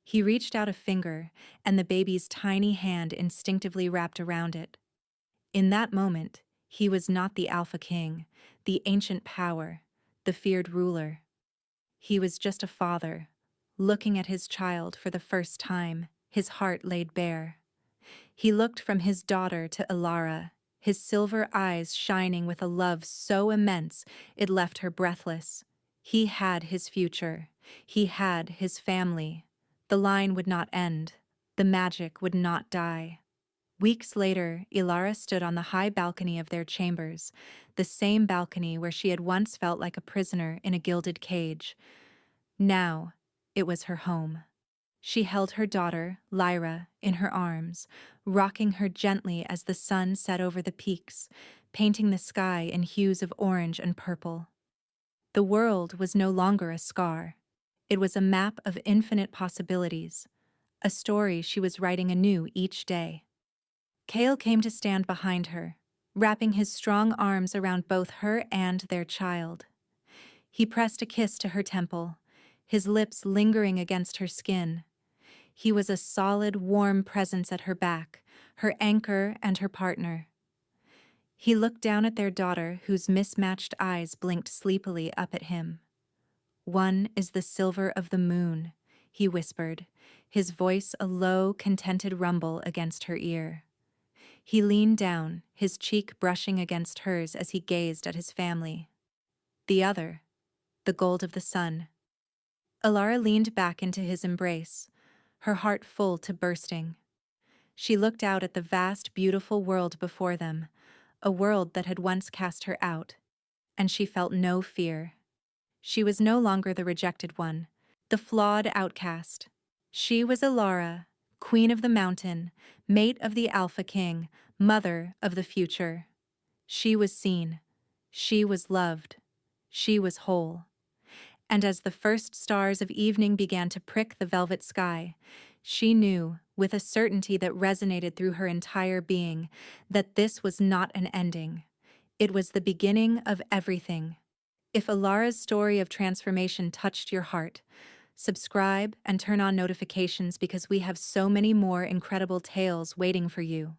He reached out a finger, and the baby's tiny hand instinctively wrapped around it. In that moment, he was not the Alpha King, the ancient power, the feared ruler. He was just a father, looking at his child for the first time, his heart laid bare. He looked from his daughter to Ilara, his silver eyes shining with a love so immense it left her breathless. He had his future. He had his family. The line would not end. The magic would not die. Weeks later, Ilara stood on the high balcony of their chambers, the same balcony where she had once felt like a prisoner in a gilded cage. Now, it was her home. She held her daughter, Lyra, in her arms, rocking her gently as the sun set over the peaks, painting the sky in hues of orange and purple. The world was no longer a scar. It was a map of infinite possibilities, a story she was writing anew each day. Kale came to stand behind her, wrapping his strong arms around both her and their child. He pressed a kiss to her temple, his lips lingering against her skin. He was a solid, warm presence at her back, her anchor and her partner. He looked down at their daughter, whose mismatched eyes blinked sleepily up at him. "One is the silver of the moon," he whispered, his voice a low, contented rumble against her ear. He leaned down, his cheek brushing against hers as he gazed at his family. The the gold of the sun. Alara leaned back into his embrace, her heart full to bursting. She looked out at the vast, beautiful world before them, a world that had once cast her out, and she felt no fear. She was no longer the rejected one, the flawed outcast. She was Alara, queen of the mountain, mate of the Alpha King, mother of the future. She was seen. She was loved. She was whole. And as the first stars of evening began to prick the velvet sky, she knew, with a certainty that resonated through her entire being, that this was not an ending. It was the beginning of everything. If Alara's story of transformation touched your heart, subscribe and turn on notifications because we have so many more incredible tales waiting for you.